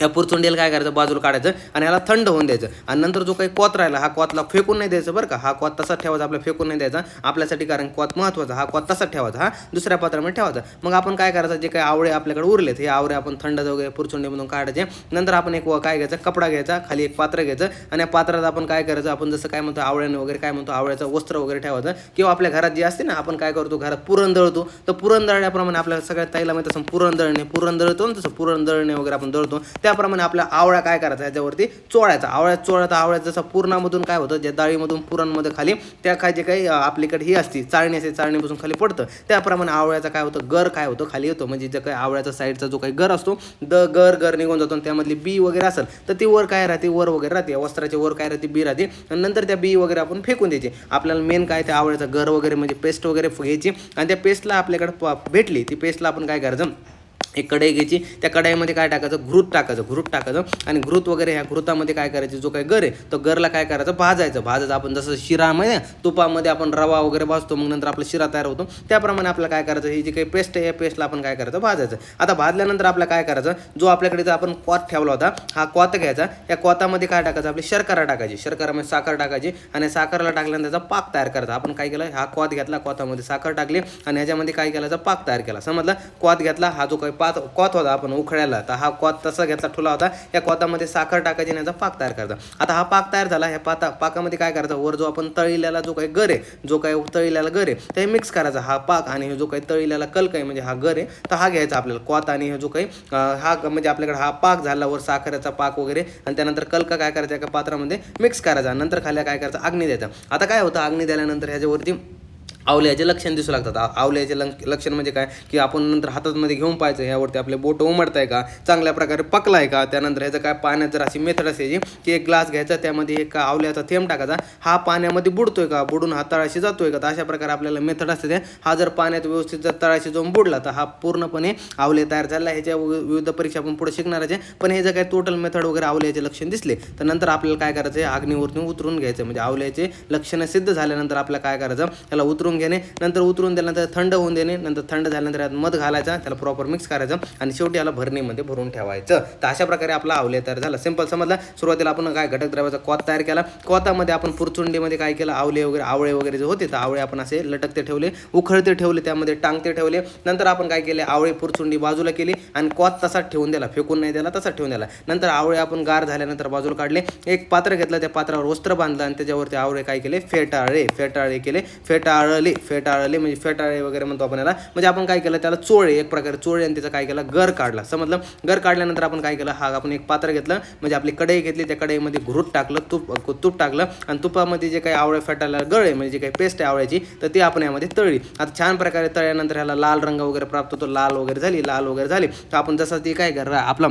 या पुरचुंडीला काय करायचं बाजूला काढायचं आणि याला थंड होऊन द्यायचं. आणि नंतर जो काही क्वाथ राहिला, हा क्वाथला फेकून नाही द्यायचं बरं का, हा क्वाथ तसाच ठेवायचा, आपल्याला फेकून नाही द्यायचा आपल्यासाठी, कारण क्वाथ महत्त्वाचा, हा क्वाथ तसाच ठेवायचा, हा दुसऱ्या पात्रामध्ये ठेवायचा. मग आपण काय करायचं, जे काही आवळे आपल्याकडे उरलेत हे आवळे आपण थंड वगैरे पुरचुंडीमधून काढायचे. नंतर आपण एक काय घ्यायचं, कपडा घ्यायचा, खाली एक पात्र घ्यायचं आणि या पात्रात आपण काय करायचं, आपण जसं काय म्हणतो आवळ्याने वगैरे काय म्हणतो आवळ्याचं वस्त्र वगैरे ठेवायचं. किंवा आपल्या घरात जे असते ना, आपण काय करतो घरात पुरण दळतो, तर पुरण दळण्याप्रमाणे आपल्याला सगळ्या ताईला माहिती तसं पुरण दळतो ना, तसं पुरण दळणे वगैरे आपण दळतो, त्याप्रमाणे आपल्या आवळा काय करायचा ह्याच्यावरती चोळायचा. आवळ्यात जसं पुरणामधून काय होतं, ज्या डाळीमधून पुरणमध्ये खाली त्या काय जे काही आपल्याकडे ही असते चाळणी असते, चाळणीपासून खाली पडतं, त्याप्रमाणे आवळ्याचा काय होतं गर काय होतं खाली येतो. म्हणजे जे काही आवळ्याचा साईडचा जो काही गर असतो, गर निघून जातो आणि त्यामधली बी वगैरे असेल तर ती वर काय राहते, वर वगैरे राहते, वस्त्राच्या वर काय राहते, बी राहते. आणि नंतर त्या बी वगैरे आपण फेकून द्यायची. आपल्याला मेन काय त्या आवळ्याचा गर वगैरे म्हणजे पेस्ट वगैरे घ्यायची आणि त्या पेस्टला आपल्याकडे भेटली ती पेस्टला आपण काय करायचं, एक कढई घ्यायची, त्या कढईमध्ये काय टाकायचं, घृत टाकायचं आणि घृत वगैरे ह्या घृतामध्ये काय करायचं, जो काही गर आहे तो गरला काय करायचं भाजायचं. आपण जसं शिरामध्ये तुपामध्ये आपण रवा वगैरे भाजतो, मग नंतर आपला शिरा तयार होतो, त्याप्रमाणे आपल्याला काय करायचं, ही जी काही पेस्ट आहे या पेस्टला आपण काय करायचं भाजायचं. आता भाजल्यानंतर आपल्याला काय करायचं, जो आपल्याकडे आपण क्वाथ ठेवला होता हा क्वाथ घ्यायचा, त्या क्वाथामध्ये काय टाकायचं, आपली शर्करा टाकायची, शर्करामध्ये साखर टाकायची आणि साखरला टाकल्यानंतर त्याचा पाक तयार करायचा. आपण काय केलं, हा क्वाथ घेतला, क्वाथामध्ये साखर टाकली आणि ह्याच्यामध्ये काय केलं, पाक तयार केला. समजला, क्वाथ घेतला, हा जो काही क्वाथ होता आपण उखळ्याला, तर हा क्वाथ तसा घेतला ठुला होता, या क्वाथामध्ये साखर टाकायची आणि याचा पाक तयार करायचा. आता हा पाक तयार झाला, ह्या पाकामध्ये काय करायचं, वर जो आपण तळलेला जो काही गर आहे, जो काही तळलेला गर आहे ते मिक्स करायचा, हा पाक आणि जो काही तळलेला कल्क आहे म्हणजे हा गर आहे, तर हा घ्यायचा आपल्याला क्वाथ आणि जो काही हा म्हणजे आपल्याकडे हा पाक झाला, वर साखरेचा पाक वगैरे आणि त्यानंतर कल्क काय करायचा एका पात्रामध्ये मिक्स करायचा. नंतर खाली काय करायचं, अग्नी द्यायचा. आता काय होतं, अग्नी दिल्यानंतर ह्याच्यावरती आवल्याचे लक्षण दिसू लागतात. आवल्याचे लक्षण म्हणजे काय की आपण नंतर हातामध्ये घेऊन पाहायचं, ह्यावरती आपले बोट उमटत आहे का, चांगल्या प्रकारे पकला आहे का. त्यानंतर ह्याचं काय, पाण्यात जर अशी मेथड असायची की एक ग्लास घ्यायचा, त्यामध्ये एक आवल्याचा थेंब टाकायचा, हा पाण्यामध्ये बुडतोय का, बुडून हा तळाशी जातोय का, तर अशा प्रकारे आपल्याला मेथड असते. हा जर पाण्यात व्यवस्थित जर तळाशी जाऊन बुडला तर हा पूर्णपणे आवले तयार झाला. ह्याच्या विविध परीक्षा आपण पुढे शिकणारच आहे, पण हे जर काही टोटल मेथड वगैरे आवल्याचे लक्षण दिसले तर नंतर आपल्याला काय करायचं, अग्नीवरती उतरून घ्यायचं. म्हणजे आवल्याचे लक्षणं सिद्ध झाल्यानंतर आपल्याला काय करायचं, त्याला उतरून घेणे, नंतर उतरून दिल्यानंतर थंड होऊन देणे, नंतर थंड झाल्यानंतर यात मध घालायचा, त्याला प्रॉपर मिक्स करायचं आणि शेवटी याला भरणीमध्ये भरून ठेवायचं. तर अशा प्रकारे आपला आवले तयार झाला. सिंपल समजला. सुरुवातीला आपण काय घटक द्रव्याचा क्वाथ तयार केला, क्वाथामध्ये आपण पुरचुंडीमध्ये काय केलं, आवळे वगैरे जे होते तर आवळे आपण असे लटकते ठेवले, उखळते ठेवले, त्यामध्ये टांगते ठेवले. नंतर आपण काय केले, आवळे पुरचुंडी बाजूला केली आणि क्वाथ तसाच ठेवून दिला, फेकून नाही दिला, तसाच ठेवून दिला. नंतर आवळे आपण गार झाल्यानंतर बाजूला काढले, एक पात्र घेतलं, त्या पात्रावर वस्त्र बांधलं आणि त्याच्यावरती आवळे काय केले, फेटाळले केले, फेटाळले म्हणजे फेटाळे वगैरे म्हणतो आपण याला. म्हणजे आपण काय केलं, त्याला चोळे, एक प्रकारे चोळे आणि त्याचा काय केला, गर काढला. समजलं. गर काढल्यानंतर आपण काय केलं, हा आपण एक पात्र घेतलं, म्हणजे आपली कढई घेतली, त्या कढईमध्ये घृत टाकलं, तूप टाकलं आणि तुपामध्ये जे काही आवळे फेटायला गळे म्हणजे जे काही पेस्ट आहे आवळ्याची तर ती आपण यामध्ये तळली. आता छान प्रकारे तळल्यानंतर ह्याला लाल रंग वगैरे प्राप्त होतो, लाल वगैरे झाली तर आपण जसं ती काय आपला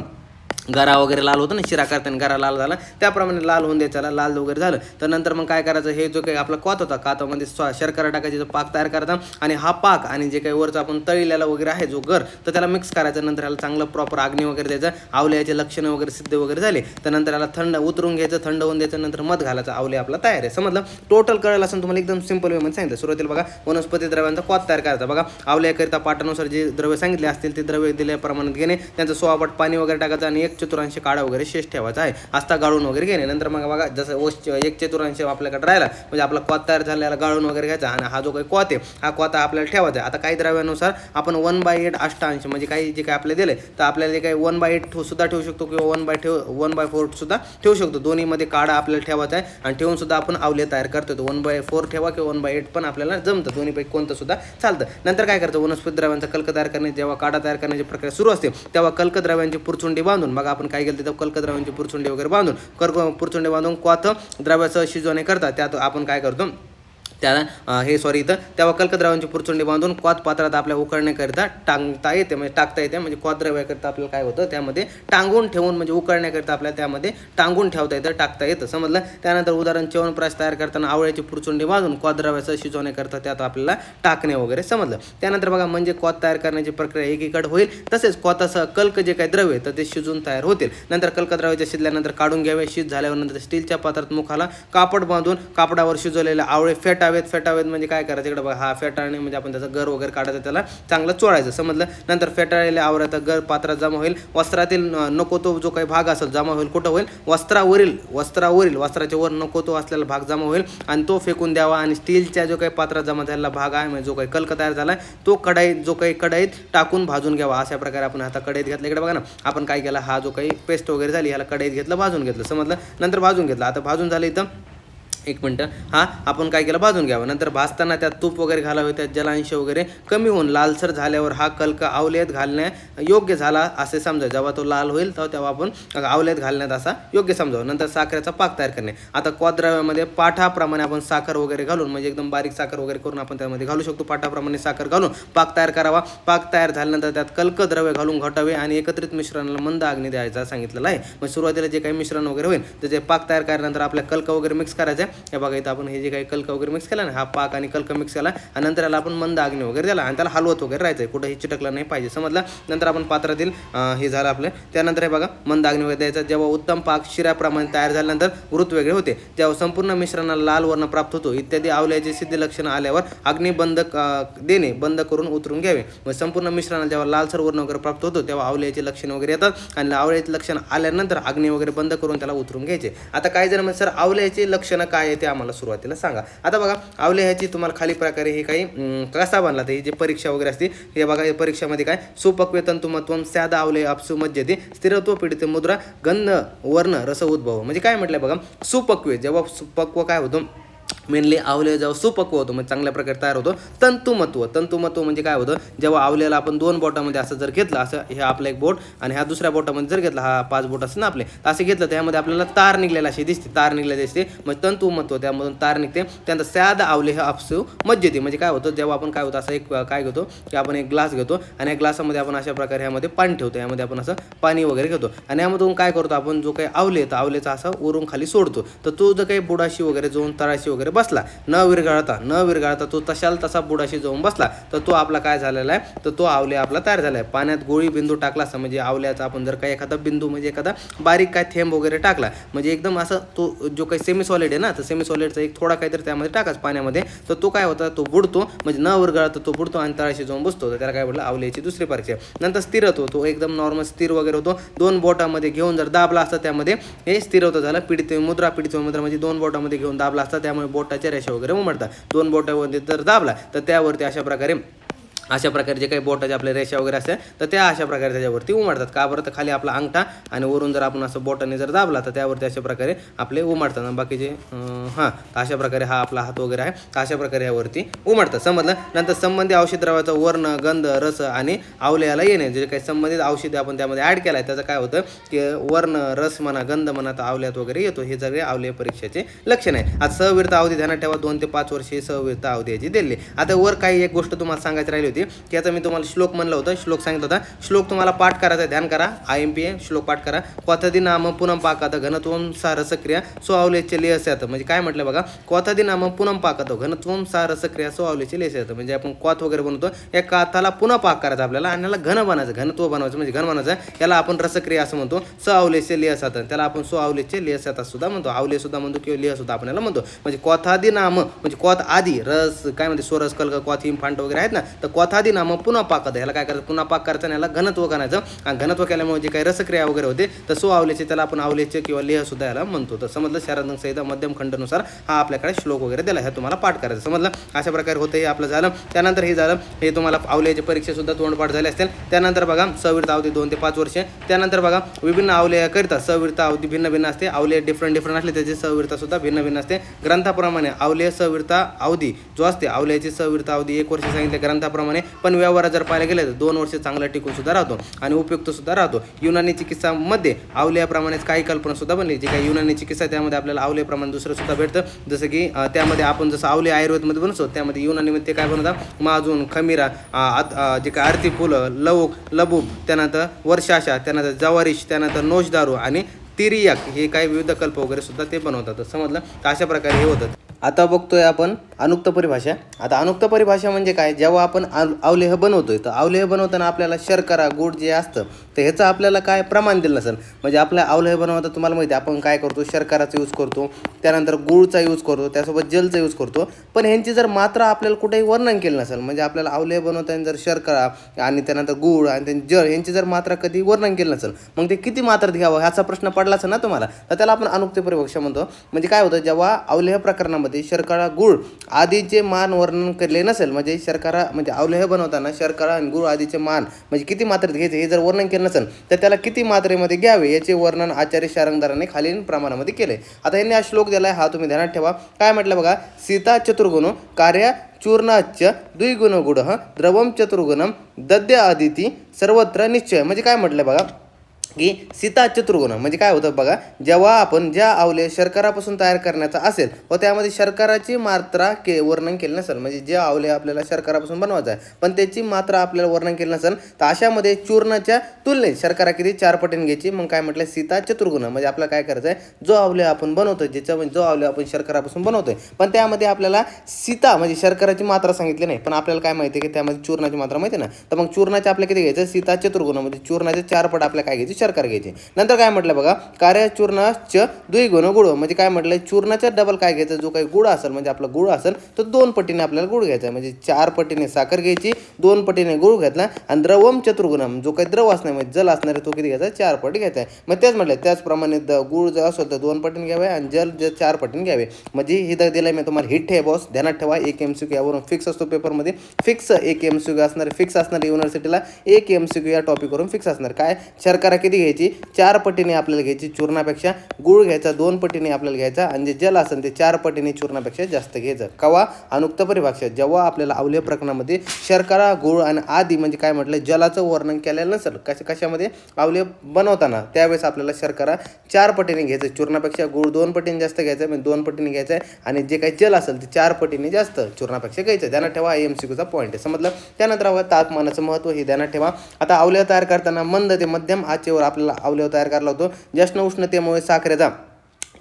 गरा वगैरे लाल होतं ना, शिरा करताना गरा लाल झाला, त्याप्रमाणे लाल होऊन द्यायचा. लाल वगैरे झालं तर नंतर मग काय करायचं, हे जो काही आपला क्वाथ होता, क्वाथामध्ये शर्करा टाकायची, पाक तयार करायचा आणि हा पाक आणि जे काही वरचं आपण तळलेला वगैरे आहे जो गर, तर त्याला मिक्स करायचं. नंतर याला चांगलं प्रॉपर अग्नी वगैरे द्यायचं. आवल्याचे लक्षणं वगैरे सिद्ध वगैरे झाले तर नंतर याला थंड उतरून घ्यायचं, थंड होऊन द्यायचं, नंतर मध घालायचं. आवले आपला तयार आहे. समजलं. टोटल कळलं असं तुम्हाला एकदम सिंपल वे मध्ये सांगितलं. सुरुवातीला बघा वनस्पती द्रव्यांचा क्वाथ तयार करायचा. बघा आवल्याकरिता पाठानुसार जे द्रव्य सांगितले असतील ते द्रव्य दिल्या प्रमाणात घेणे, त्यांचं 100 पट पाणी वगैरे टाकायचं आणि एक 1/4 काढा वगैरे शेष ठेवायचा आहे, आस्था गाळून वगैरे घेणे. नंतर मग बघा जसं 1/4 आपल्याकडे राहिला म्हणजे आपला क्वाथ तयार झालेला गाळून वगैरे घ्यायचा आणि हा जो काही क्वाथ आहे हा क्वाथ आपल्याला ठेवायचा आहे. आता काही द्रव्यानुसार आपण 1/8 अष्टांश म्हणजे काही जे काही आपल्याला दिले तर आपल्याला जे काही 1/8 सुद्धा ठेवू शकतो किंवा 1/4 सुद्धा ठेवू शकतो. दोन्हीमध्ये काढा आपल्याला ठेवायचा आहे आणि ठेवून सुद्धा आपण अवले तयार करतो. 1/4 ठेवा किंवा 1/8 पण आपल्याला जमतं, दोन्हीपैकी कोणतं सुद्धा चालतं. नंतर काय करतो, वनस्पती द्रव्यांचा कल्क तयार करणे जेव्हा काढा तयार करण्याची प्रक्रिया सुरू असते तेव्हा कल्कद्रव्यांची पुरचुंडी बांधून बघा आपण काय केलं तिथं कल्कद्रव्यांची पुरचुंडी वगैरे बांधून पुरचुंडी बांधून क्वाथ द्रव्याचं शिजवणे करता त्यात आपण काय करतो तेव्हा कल्कद्रव्यांची पुरचुंडी बांधून क्वाथ पात्रात आपल्या उकळण्याकरिता टाकता येते म्हणजे क्वाथ द्रव्याकरिता आपल्याला काय होतं त्यामध्ये टांगून ठेवून म्हणजे उकळण्याकरिता आपल्याला त्यामध्ये टांगून ठेवता येतं, टाकता येतं, समजलं. त्यानंतर उदाहरण च्यवनप्राश तयार करताना आवळ्याची पुरचुंडी बांधून क्वाथ द्रव्याचं शिजवण्याकरिता त्यात आपल्याला टाकणे वगैरे, समजलं. त्यानंतर बघा म्हणजे क्वाथ तयार करण्याची प्रक्रिया एकीकडे होईल तसेच क्वाथासह कल्क जे काही द्रव्य तर ते शिजून तयार होतील. नंतर कल्कद्रव्याच्या शिजल्यानंतर काढून घ्यावे. शीत झाल्यावर नंतर स्टीलच्या पात्रात मुखाला कापड बांधून कापडावर शिजवलेले आवळे फेटावेत म्हणजे काय करायचं इकडे बघा हा फेटाळणे म्हणजे आपण त्याचं गर वगैरे काढायचं, त्याला चांगलं चोळायचं, समजलं. नंतर फेटाळलेल्या आवळ्याचा गर पात्रात जमा होईल. वस्त्रातील नको तो जो काही भाग असेल जमा होईल, कुठं होईल, वस्त्राच्या वर नको तो असलेला भाग जमा होईल आणि तो फेकून द्यावा. आणि स्टीलच्या जो काही पात्रात जमा झालेला भाग आहे म्हणजे जो काही कल्क तयार झाला तो कढईत टाकून भाजून घ्यावा. अशा प्रकारे आपण आता कढईत घेतलं, इकडे बघा ना आपण काय केलं, हा जो काही पेस्ट वगैरे झाली ह्याला कढईत घेतलं, भाजून घेतलं, समजलं. नंतर भाजून घेतलं. आता भाजून झालं इथं एक मिनटं, हा आपण काय केलं भाजून घ्यावं. नंतर भाजताना त्यात तूप वगैरे घालावे, त्यात जलांश वगैरे कमी होऊन लालसर झाल्यावर हा कल्क आवल्यात घालण्या योग्य झाला असे समजा. जेव्हा तो लाल होईल तेव्हा आपण आवल्यात घालण्यात असा योग्य समजावं. नंतर साखरेचा पाक तयार करणे. आता क्वाथ द्रव्यामध्ये पाठाप्रमाणे आपण साखर वगैरे घालून म्हणजे एकदम बारीक साखर वगैरे करून आपण त्यामध्ये घालू शकतो. पाठाप्रमाणे साखर घालून पाक तयार करावा. पाक तयार झाल्यानंतर त्यात कल्क द्रव्य घालून घटावे आणि एकत्रित मिश्रणाला मंद अग्नी द्यायचा सांगितलेलं आहे. मग सुरुवातीला जे काही मिश्रण वगैरे होईल त्याचे पाक तयार केल्यानंतर आपल्या कल्क वगैरे मिक्स करायचं. हे बघा इथं आपण हे जे काही कल्क वगैरे मिक्स केला ना, हा पाक आणि कल्क मिक्स केला आणि नंतर याला आपण मंद अग्नी वगैरे दिला आणि त्याला हलवत वगैरे राहायचं, कुठेही चिटकलं नाही पाहिजे, समजलं. नंतर आपण पात्रातील हे झालं आपलं. त्यानंतर हे बघा मंद अग्नी वगैरे द्यायचा. जेव्हा उत्तम पाक शिऱ्याप्रमाणे तयार झाल्यानंतर वृत्त वेगळे होते, जेव्हा संपूर्ण मिश्रणाला लाल वर्ण प्राप्त होतो इत्यादी आवल्याची सिद्ध लक्षणं आल्यावर अग्नी बंद करून उतरून घ्यावे. मग संपूर्ण मिश्रणाला जेव्हा लालसर वर्ण वगैरे प्राप्त होतो तेव्हा आवल्याची लक्षणं वगैरे येतात आणि आवल्याची लक्षणं आल्यानंतर अग्नी वगैरे बंद करून त्याला उतरून घ्यायचे. आता काय जर म्हणजे सर आवल्याची लक्षणं काय आहे ते आम्हाला सुरुवातीला सांगा. आता बघा आवले ह्याची तुम्हाला खाली प्रकारे हे काही कसा बनला तर ही जी परीक्षा वगैरे असते हे बघा परीक्षामध्ये काय सुपक्वे तंतुमत्वम स्याद आवले अपसु मध्यते स्थिरत्व पीडित मुद्रा गंध वर्ण रस उद्भव. म्हणजे काय म्हटलंय बघा, सुपक्वे जेव्हा सुपक्व काय होतं मेनली आवले जेव्हा सुपक्व होतो म्हणजे चांगल्या प्रकारे तयार होतो. तंतुमत्व म्हणजे काय होतं, जेव्हा आवल्याला आपण 2 बोटामध्ये असं जर घेतलं, असं हे आपलं एक बोट आणि ह्या दुसऱ्या बोटामध्ये जर घेतला, हा 5 बोट असं ना आपले, असं घेतलं त्यामध्ये आपल्याला तार निघलेला अशी दिसते, मग तंतुमत्व त्यामधून तार निघते. त्यानंतर स्याद आवले हे अपसु मज्जते म्हणजे काय होतं, जेव्हा आपण काय होतं असं एक काय घेतो की आपण एक ग्लास घेतो आणि या ग्लासामध्ये आपण अशा प्रकारे ह्यामध्ये पाणी ठेवतो, यामध्ये आपण असं पाणी वगैरे घेतो आणि यामधून काय करतो आपण जो काही आवलेचा असा वरून खाली सोडतो. तर तो जो काही बुडाशी वगैरे जाऊन तळाशी वगैरे बसला न विरघळता तो तसा बुडाशी जाऊन बसला तर तो आपला काय झालेला आहे, तर तो आवले आपला तयार झाला आहे. पाण्यात गोळी बिंदू टाकला असं म्हणजे आवल्याचा आपण जर काही एखादा बिंदू म्हणजे एखादा बारीक काय थेंब वगैरे टाकला म्हणजे एकदम असं तो जो काही सेमी सॉलिड आहे ना, तर सेमी सॉलिडचा एक थोडा काहीतरी त्यामध्ये टाकाच पाण्यामध्ये, तर तो काय होता, तो बुडतो म्हणजे न विरघळता तो बुडतो आणि तळाशी जाऊन बसतो. तर त्याला काय म्हटलं आवल्याची दुसरी परीक्षा. नंतर स्थिरत्व, तो एकदम नॉर्मल स्थिर वगैरे होतो. 2 बोटामध्ये घेऊन जर दाबला असता त्यामध्ये हे स्थिरत्व झालं. पीडित मुद्रा म्हणजे 2 बोटामध्ये घेऊन दाबला असता त्यामुळे बोटाच्या रेषा वगैरे उमटतात. 2 बोटामध्ये जर दाबला तर त्यावरती अशा प्रकारे जे काही बोटाच्या आपल्या रेषा वगैरे असतात तर त्या अशा प्रकारे त्याच्यावरती उमटतात. का बरं, तर खाली आपला अंगठा आणि वरून जर आपण असं बोटाने जर दाबला तर त्यावरती अशा प्रकारे आपले उमटतात आणि बाकीचे तर अशा प्रकारे हा आपला हात वगैरे आहे तर अशा प्रकारे यावरती उमटतात, समजलं. नंतर संबंधित औषध द्रव्याचा वर्ण गंध रस आणि आवल्याला येणे, जे काही संबंधित औषधे आपण त्यामध्ये ॲड केला आहे त्याचं काय होतं की वर्ण रस म्हणा गंध म्हणा तर आवल्यात वगैरे येतो. हे सगळे आवले परीक्षेचे लक्षण आहे. आता सहवीरता अवधी ध्यानात ठेवा, 2 ते 5 वर्षे सहवीरता अवधी याची दिली. आता वर काही एक गोष्ट तुम्हाला सांगायची राहिली होती की याचा मी तुम्हाला श्लोक म्हणलं होतं, श्लोक सांगितलं होता. श्लोक तुम्हाला पाठ करायचा, ध्यान करा, IMP श्लोक पाठ करा. क्वाथादी नाम पुनम पाकात घनत्वम सा रसक्रिया सो आवलेचे लेस म्हणजे काय म्हटलं बघा, क्वाथादी नाम पुनम पाकात घनत्वम सा रसक्रिया सो आवलेचे लेस येतं. म्हणजे आपण क्वाथ वगैरे बनवतो या काथाला पुन्हा पाक करायचा आपल्याला आणि याला घनत्व बनवायचं म्हणजे घन बनायचं. याला आपण रसक्रिया असं म्हणतो. स आवलेचे लेस येतात त्याला आपण सो आवलेचे लेस येतात सुद्धा म्हणतो, आवले सुद्धा म्हणतो किंवा लेस सुद्धा आपण याला म्हणतो. म्हणजे क्वाथादी नाम म्हणजे क्वाथ आदी रस काय म्हणते सोरस कल्क क्वाथ हिमफांट वगैरे आहेत ना, तर क्वाथ पथादी नाम पुन्हा पाकत, ह्याला काय करायचं, पुन्हा पाक करायचं आणि ह्याला घनत्व करायचं आणि घनत्व केल्यामुळे जे काही रसक्रिया वगैरे होते तर सो आवलेचे त्याला आपण आवलेचे किंवा लेह सुद्धा याला म्हणतो. तर समजलं, शारदांग संहिता मध्यम खंडनुसार हा आपल्याकडे श्लोक वगैरे दिला, हे तुम्हाला पाठ करायचं. समजलं, अशा प्रकारे होतं हे आपलं झालं. त्यानंतर हे झालं, हे तुम्हाला आवलेचे परीक्षा सुद्धा तोंडपाठ झाले असतील. त्यानंतर बघा सविर्त अवधी 2 ते 5 वर्षे. त्यानंतर बघा विभिन्न आवलेकरिता सविर्त अवधी भिन्न भिन्न असते. आवले डिफरंट असले त्याची सविर्ता सुद्धा भिन्न भिन्न असते. ग्रंथाप्रमाणे आवले सविर्ता अवधी जो असते, आवल्याची सविर्ता अवधी 1 वर्ष सांगितले ग्रंथाप्रमाणे, पण व्यवहारात जर पाहायला गेलं तर 2 वर्ष चांगला टिकून सुद्धा राहतो आणि उपयुक्त सुद्धा राहतो. युनानी चिकित्सामध्ये आवल्याप्रमाणेच काही कल्पना सुद्धा बनली, जी काही युनानी चिकित्सा त्यामध्ये आपल्याला आवल्याप्रमाणे दुसरं सुद्धा भेटतं. जसं की त्यामध्ये आपण जसं आवले आयुर्वेदमध्ये बनवतो, त्यामध्ये युनानीमध्ये काय बनवतात, माजून, खमीरा, जे काय आरती फुलं, लवक, लबूब, त्यानंतर वर्षाशा, त्यानंतर जवारीश, त्यानंतर नोशदारू आणि तिरियाक, हे काही विविध कल्प वगैरे सुद्धा ते बनवतात. समजलं, तर अशा प्रकारे हे होतं. आता बघतोय आपण अनुक्त परिभाषा. आता अनुक्त परिभाषा म्हणजे काय, जेव्हा आपण अवलेह बनवतोय तर अवलेह बनवताना आपल्याला शर्करा गुड जे असतं तर ह्याचं आपल्याला काय प्रमाण दिलं नसेल. म्हणजे आपल्या अवलेह बनवता तुम्हाला माहिती आहे आपण काय करतो, शर्कराचा यूज करतो, त्यानंतर गुळचा यूज करतो, त्यासोबत जलचा यूज करतो. पण ह्यांची जर मात्रा आपल्याला कुठेही वर्णन केलं नसेल, म्हणजे आपल्याला अवलेह बनवताना जर शर्करा आणि त्यानंतर गुळ आणि जल यांची जर मात्रा कधी वर्णन केलं नसेल, मग ते किती मात्रात घ्यावं ह्याचा प्रश्न पडलाच ना तुम्हाला, तर त्याला आपण अनुक्त परिभाषा म्हणतो. म्हणजे काय होतं, जेव्हा अवलेह प्रकरणामध्ये शर्करा गुळ आदीचे मान वर्णन केले नसेल, म्हणजे शर्करा म्हणजे अवलेह बनवताना शर्करा आणि गुळ आदीचे मान म्हणजे किती मात्रेत घ्यायचे हे जर वर्णन केलं नसेल तर त्याला किती मात्रेमध्ये घ्यावे याचे वर्णन आचार्य शारंगधराने खालील प्रमाणामध्ये केले. आता यांनी हा श्लोक दिलाय, हा तुम्ही ध्यानात ठेवा. काय म्हटलं बघा, सीता चतुर्गुण कार्य चूर्णाच्च द्विगुण गुड द्रवम चतुर्गुणम दद्य आदिती सर्वत्र निश्चय. म्हणजे काय म्हटलं बघा की सीता चतुर्गुण म्हणजे काय होतं बघा, जेव्हा आपण ज्या अवलेह शर्करापासून तयार करण्याचा असेल व त्यामध्ये शर्कराची मात्रा वर्णन केली नसेल, म्हणजे जे अवलेह आपल्याला शर्करापासून बनवायचा आहे पण त्याची मात्रा आपल्याला वर्णन केली नसेल, तर अशामध्ये चूर्णाच्या तुलनेत शर्करा किती 4 पटीने घ्यायची. मग काय म्हटलं, सीता चतुर्गुण म्हणजे आपल्याला काय करायचं आहे, जो अवलेह आपण बनवतोय ज्याच्या म्हणजे जो अवलेह आपण शर्करापासून बनवतोय पण त्यामध्ये आपल्याला सीता म्हणजे शर्कराची मात्रा सांगितली नाही, पण आपल्याला काय माहिती आहे की त्यामध्ये चूर्णाची मात्रा माहिती आहे ना, तर मग चूर्णाचे आपल्याला किती घ्यायचं, सीता चतुर्गुण म्हणजे चूर्णाचे 4 पट आपल्याला काय घ्यायची, शर्करा घ्यायची. नंतर काय म्हटलं बघा, कार्य चूर्णाच द्विगुण गुळ म्हणजे काय म्हटलं, चूर्णाच्या डबल काय घ्यायचं, जो काही गुळ असेल म्हणजे आपला गुळ असेल तर 2 पटीने आपल्याला गुळ घ्यायचा, म्हणजे 4 पटीने साखर घ्यायची, 2 पटीने गुळ घेतला आणि द्रवम चतुर्गुणम जो काही द्रव असणार म्हणजे जल असणार आहे तो किती घ्यायचा, 4 पटी घ्यायचा आहे. मग तेच म्हटलं, त्याचप्रमाणे गुळ जर असेल तर 2 पटीने घ्यावे आणि जल जर 4 पटीने घ्यावे. म्हणजे हे जर दिलं मी तुम्हाला हिट आहे बॉस, ध्यानात ठेवा. एक MCQ यावरून फिक्स असतो पेपरमध्ये, फिक्स एक MCQ असणार, फिक्स असणार युनिव्हर्सिटीला एक MCQ या टॉपिकवरून फिक्स असणार. काय, शर्करा किती घ्यायची, 4 पटीने आपल्याला घ्यायची चूर्णापेक्षा, गुळ घ्यायचा 2 पटीने आपल्याला घ्यायचा आणि जे जल असेल ते 4 पटीने चूर्णापेक्षा जास्त घ्यायचं. कवा, अनुक्त परिभाषा, जेव्हा आपल्याला अवलेह प्रकरणामध्ये शर्करा गुळ आणि आदी म्हणजे काय म्हटलं जलाचं वर्णन केलेलं नसेल कशामध्ये अवलेह बनवताना, त्यावेळेस आपल्याला शर्करा 4 पटीने घ्यायचं चूर्णापेक्षा, गुळ 2 पटीने जास्त घ्यायचं म्हणजे 2 पटीने घ्यायचं आहे आणि जे काही जल असेल ते 4 पटीने जास्त चूर्णापेक्षा घ्यायचं. ध्यानात ठेवा, MCQचा पॉईंट आहे. समजलं. त्यानंतर हवं तापमानाचं महत्त्व हे ध्यानात ठेवा. आता अवलेह तयार करताना मंद ते मध्यम आचेवर आपल्याला अवलेह तयार करायला होतो. जास्त उष्णतेमुळे साखरेचा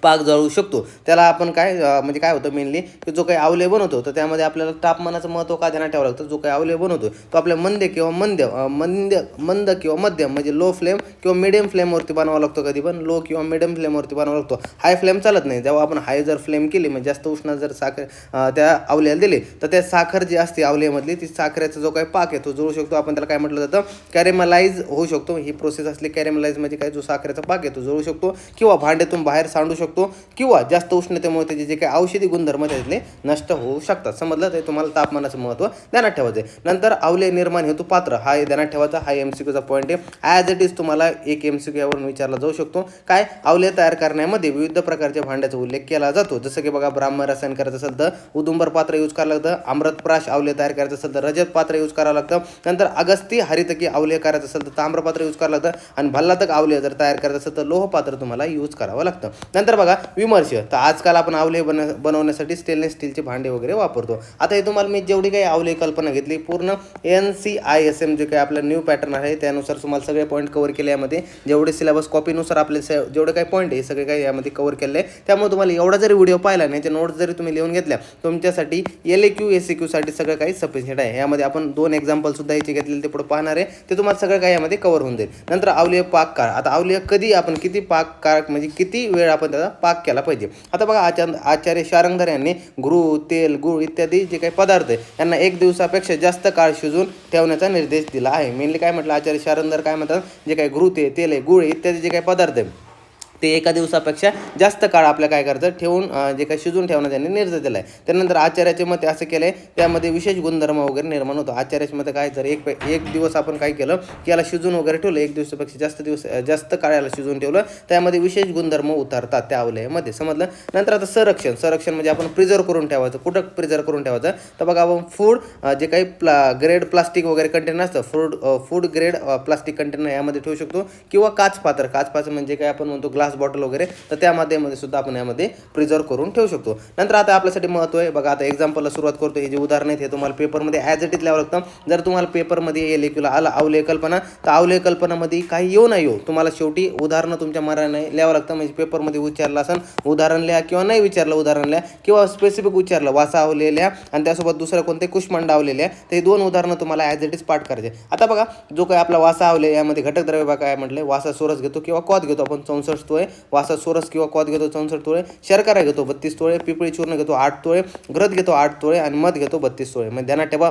पाक जळू शकतो. त्याला आपण काय म्हणजे काय होतं मेनली की जो काही अवलेह बनवतो तर त्यामध्ये आपल्याला तापमानाचं महत्त्व का ध्यानात ठेवावं लागतं. जो काही अवलेह बनवतो तो आपल्या मंद किंवा मंद किंवा मध्यम म्हणजे लो फ्लेम किंवा मिडियम फ्लेमवरती बनवावा लागतो. कधी पण लो किंवा मिडियम फ्लेमवरती बनवावा लागतो. हाय फ्लेम चालत नाही. जेव्हा आपण हाय जर फ्लेम केली म्हणजे जास्त उष्ण जर साखर त्या अवलेहाला दिली तर त्या साखर जी असते अवलेमधली ती साखरेचा जो काही पाक आहे तो जळू शकतो. आपण त्याला काय म्हटलं जातं, कॅरेमलाइज होऊ शकतो. ही प्रोसेस असली कॅरेमलाइज म्हणजे काय, जो साखरेचा पाक आहे तो जळू शकतो किंवा भांड्यातून बाहेर सांडू शकतो किंवा जास्त उष्णतेमुळे त्याचे जे काही औषधी गुणधर्म त्यातले नष्ट होऊ शकतात. समजलं. ते तुम्हाला तापमानाचं महत्त्व ध्यानात ठेवायचं आहे. नंतर अवलेह निर्माण हेतू पात्र हा ध्यानात ठेवायचा. हा MCQचा पॉईंट आहे. ॲज इट इज तुम्हाला एक MCQ यावरून विचारला जाऊ शकतो. काय, अवलेह तयार करण्यामध्ये विविध प्रकारच्या भांड्याचा उल्लेख केला जातो. जसं की बघा, ब्राह्मण रसायन करायचं असेल तर उदुंबर पात्र यूज करावं लागतं. अमृतप्राश अवलेह तयार करायचं असेल तर रजत पात्र यूज करावं लागतं. नंतर अगस्ती हरितकी अवलेह करायचं असेल तर ताम्रपात्र यूज करावं लागतं आणि भल्लातक अवलेह जर तयार करायचं असेल तर लोह पात्र तुम्हाला यूज करावं लागतं. नंतर बघा विमर्श, तर आजकाल आपण अवलेह बनवण्यासाठी स्टेनलेस स्टीलचे भांडे वगैरे वापरतो. आता हे तुम्हाला मी जेवढी काही अवलेह कल्पना घेतली पूर्ण NCISM जे काही आपलं न्यू पॅटर्न आहे त्यानुसार तुम्हाला सगळे पॉईंट कव्हर केले. यामध्ये जेवढे सिलेबस कॉपीनुसार आपले जेवढे काही पॉईंट आहे सगळे काही यामध्ये कव्हर केले आहे. त्यामुळे तुम्हाला एवढा जरी व्हिडिओ पाहिला नाही त्या नोट्स जरी तुम्ही लिहून घेतल्या तुमच्यासाठी LAQ SAQ साठी सगळं काही सफिशियंट आहे. यामध्ये आपण 2 एक्झाम्पल सुद्धा याचे घेतलेले ते पुढे पाहणार आहे. ते तुम्हाला सगळं काही यामध्ये कव्हर होऊन जाईल. नंतर अवलेह पाककाळ, आता अवलेह कधी आपण किती पाककाळ म्हणजे किती वेळ आपण त्याचा पाक केला पाहिजे. आता बघा आचार्य शारंगधर यांनी गृह, तेल, गूळ इत्यादी जे काही पदार्थ आहे यांना 1 दिवसापेक्षा जास्त काळ शिजवून ठेवण्याचा निर्देश दिला आहे. मेनली काय म्हटलं आचार्य शारंगधर काय म्हणतात, जे काही गृह, तेल आहे, गूळ इत्यादी जे काही पदार्थ आहे ते 1 दिवसापेक्षा जास्त काळ आपल्या काय करायचं ठेवून जे काही शिजून ठेवण्याचा त्यांनी निर्देश दिला आहे. त्यानंतर आचार्याचे मते असं केलं आहे त्यामध्ये विशेष गुणधर्म वगैरे निर्माण होतो. आचार्याचे मते काय, जर एक दिवस आपण काय केलं की याला शिजून वगैरे ठेवलं, 1 दिवसापेक्षा जास्त काळ याला शिजून ठेवलं, त्यामध्ये विशेष गुणधर्म उतरतात त्या अवलयामध्ये. समजलं. नंतर आता संरक्षण म्हणजे आपण प्रिझर्व करून ठेवायचं. कुठं प्रिझर्व करून ठेवायचं, तर बघा आपण फूड जे काही ग्रेड प्लास्टिक वगैरे कंटेनर असतं, फूड ग्रेड प्लास्टिक कंटेनर यामध्ये ठेवू शकतो, किंवा काच पात्र म्हणजे काय आपण म्हणतो ग्लास बॉटल वगैरे, तर त्यामध्ये सुद्धा आपण यामध्ये प्रिझर्व करून ठेवू शकतो. नंतर आता आपल्यासाठी महत्त्व आहे बघा, आता एक्झाम्पलला सुरुवात करतो. हे जे उदाहरण आहेत हे तुम्हाला पेपरमध्ये ॲज इट इज लिहावं लागतं. जर तुम्हाला पेपरमध्ये हे लेखीला आलं अवलेय कल्पना, तर अवलेय कल्पनामध्ये काही येऊ नाही येऊ तुम्हाला शेवटी उदाहरणं तुमच्या मनाने लिहावं लागतं. म्हणजे पेपरमध्ये विचारलं असेल उदाहरण लिहा, किंवा नाही विचारलं उदाहरण लिहा, किंवा स्पेसिफिक विचारलं वासा अवलेय लिहा आणि त्यासोबत दुसरं कोणते कुष्मांडा अवलेय लिहा, तर हे 2 उदाहरणं तुम्हाला ॲज इट इज पाठ करायचे. आता बघा जो काही आपला वासा अवलेय यामध्ये घटक द्रव्य बघा काय म्हटलं, वासा सोरस घेतो किंवा कॉद घेतो आपण 64 तोळे, वासा सोरस किंवा कॉद घेतो 64 तोळे, शर्करा घेतो 32 तोळे, पिपळी चूर्ण घेतो 8 तोळे, ग्रद घेतो 8 तोळे आणि मध घेतो 32 तोळे. म्हणजे ध्यानात ठेवा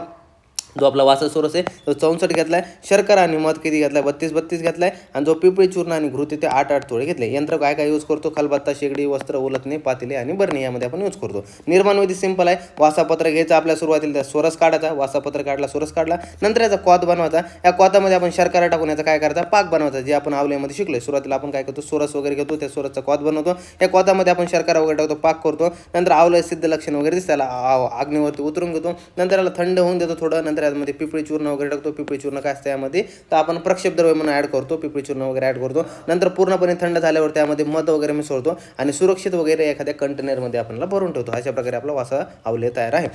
जो आपला वासा सोरस आहे तो 64 घेतलाय, शर्करा आणि मध किती घेतलाय 32 घेतलाय, आणि जो पिपळी चूर्ण आणि घृत ते 8 तोळे घेतले. यंत्र काय यूज करतो, खलबत्ता, शेगडी, वस्त्र, उलथणे, पातेले आणि बरणी यामध्ये आपण यूज करतो. निर्माण विधी सिंपल आहे. वासापत्र घ्यायचं आपल्या सुरुवातीला, सोरस काढायचा, वासापत्र काढला, सोरस काढला, नंतर याचा कॉद बनवायचा. या कॉदामध्ये आपण शर्करा टाकून याचा काय करायचा पाक बनवायचा. जे आपण आवल्यामध्ये शिकलोय, सुरुवातीला आपण काय करतो सोरस वगैरे घेतो, त्या सोरसचा कॉद बनवतो, या कॉदामध्ये आपण शर्करा वगैरे टाकतो, पाक करतो, नंतर आवलय सिद्ध लक्षण वगैरे दिसतं त्याला अग्नीवरती उतरून घेतो, नंतर याला थंड होऊन देतो थोडं, नंतर यामध्ये पिपळी चूर्ण वगैरे टाकतो. पिपळी चूर्ण काय असतं यामध्ये, तर आपण प्रक्षेप द्रव्य म्हणून ऍड करतो, पिपळी चूर्ण वगैरे ऍड करतो. नंतर पूर्णपणे थंड झाल्यावर त्यामध्ये मध वगैरे मिसळतो आणि सुरक्षित वगैरे एखाद्या कंटेनरमध्ये आपल्याला भरून ठेवतो. अशा प्रकारे आपला वासा अवलेय तयार आहे.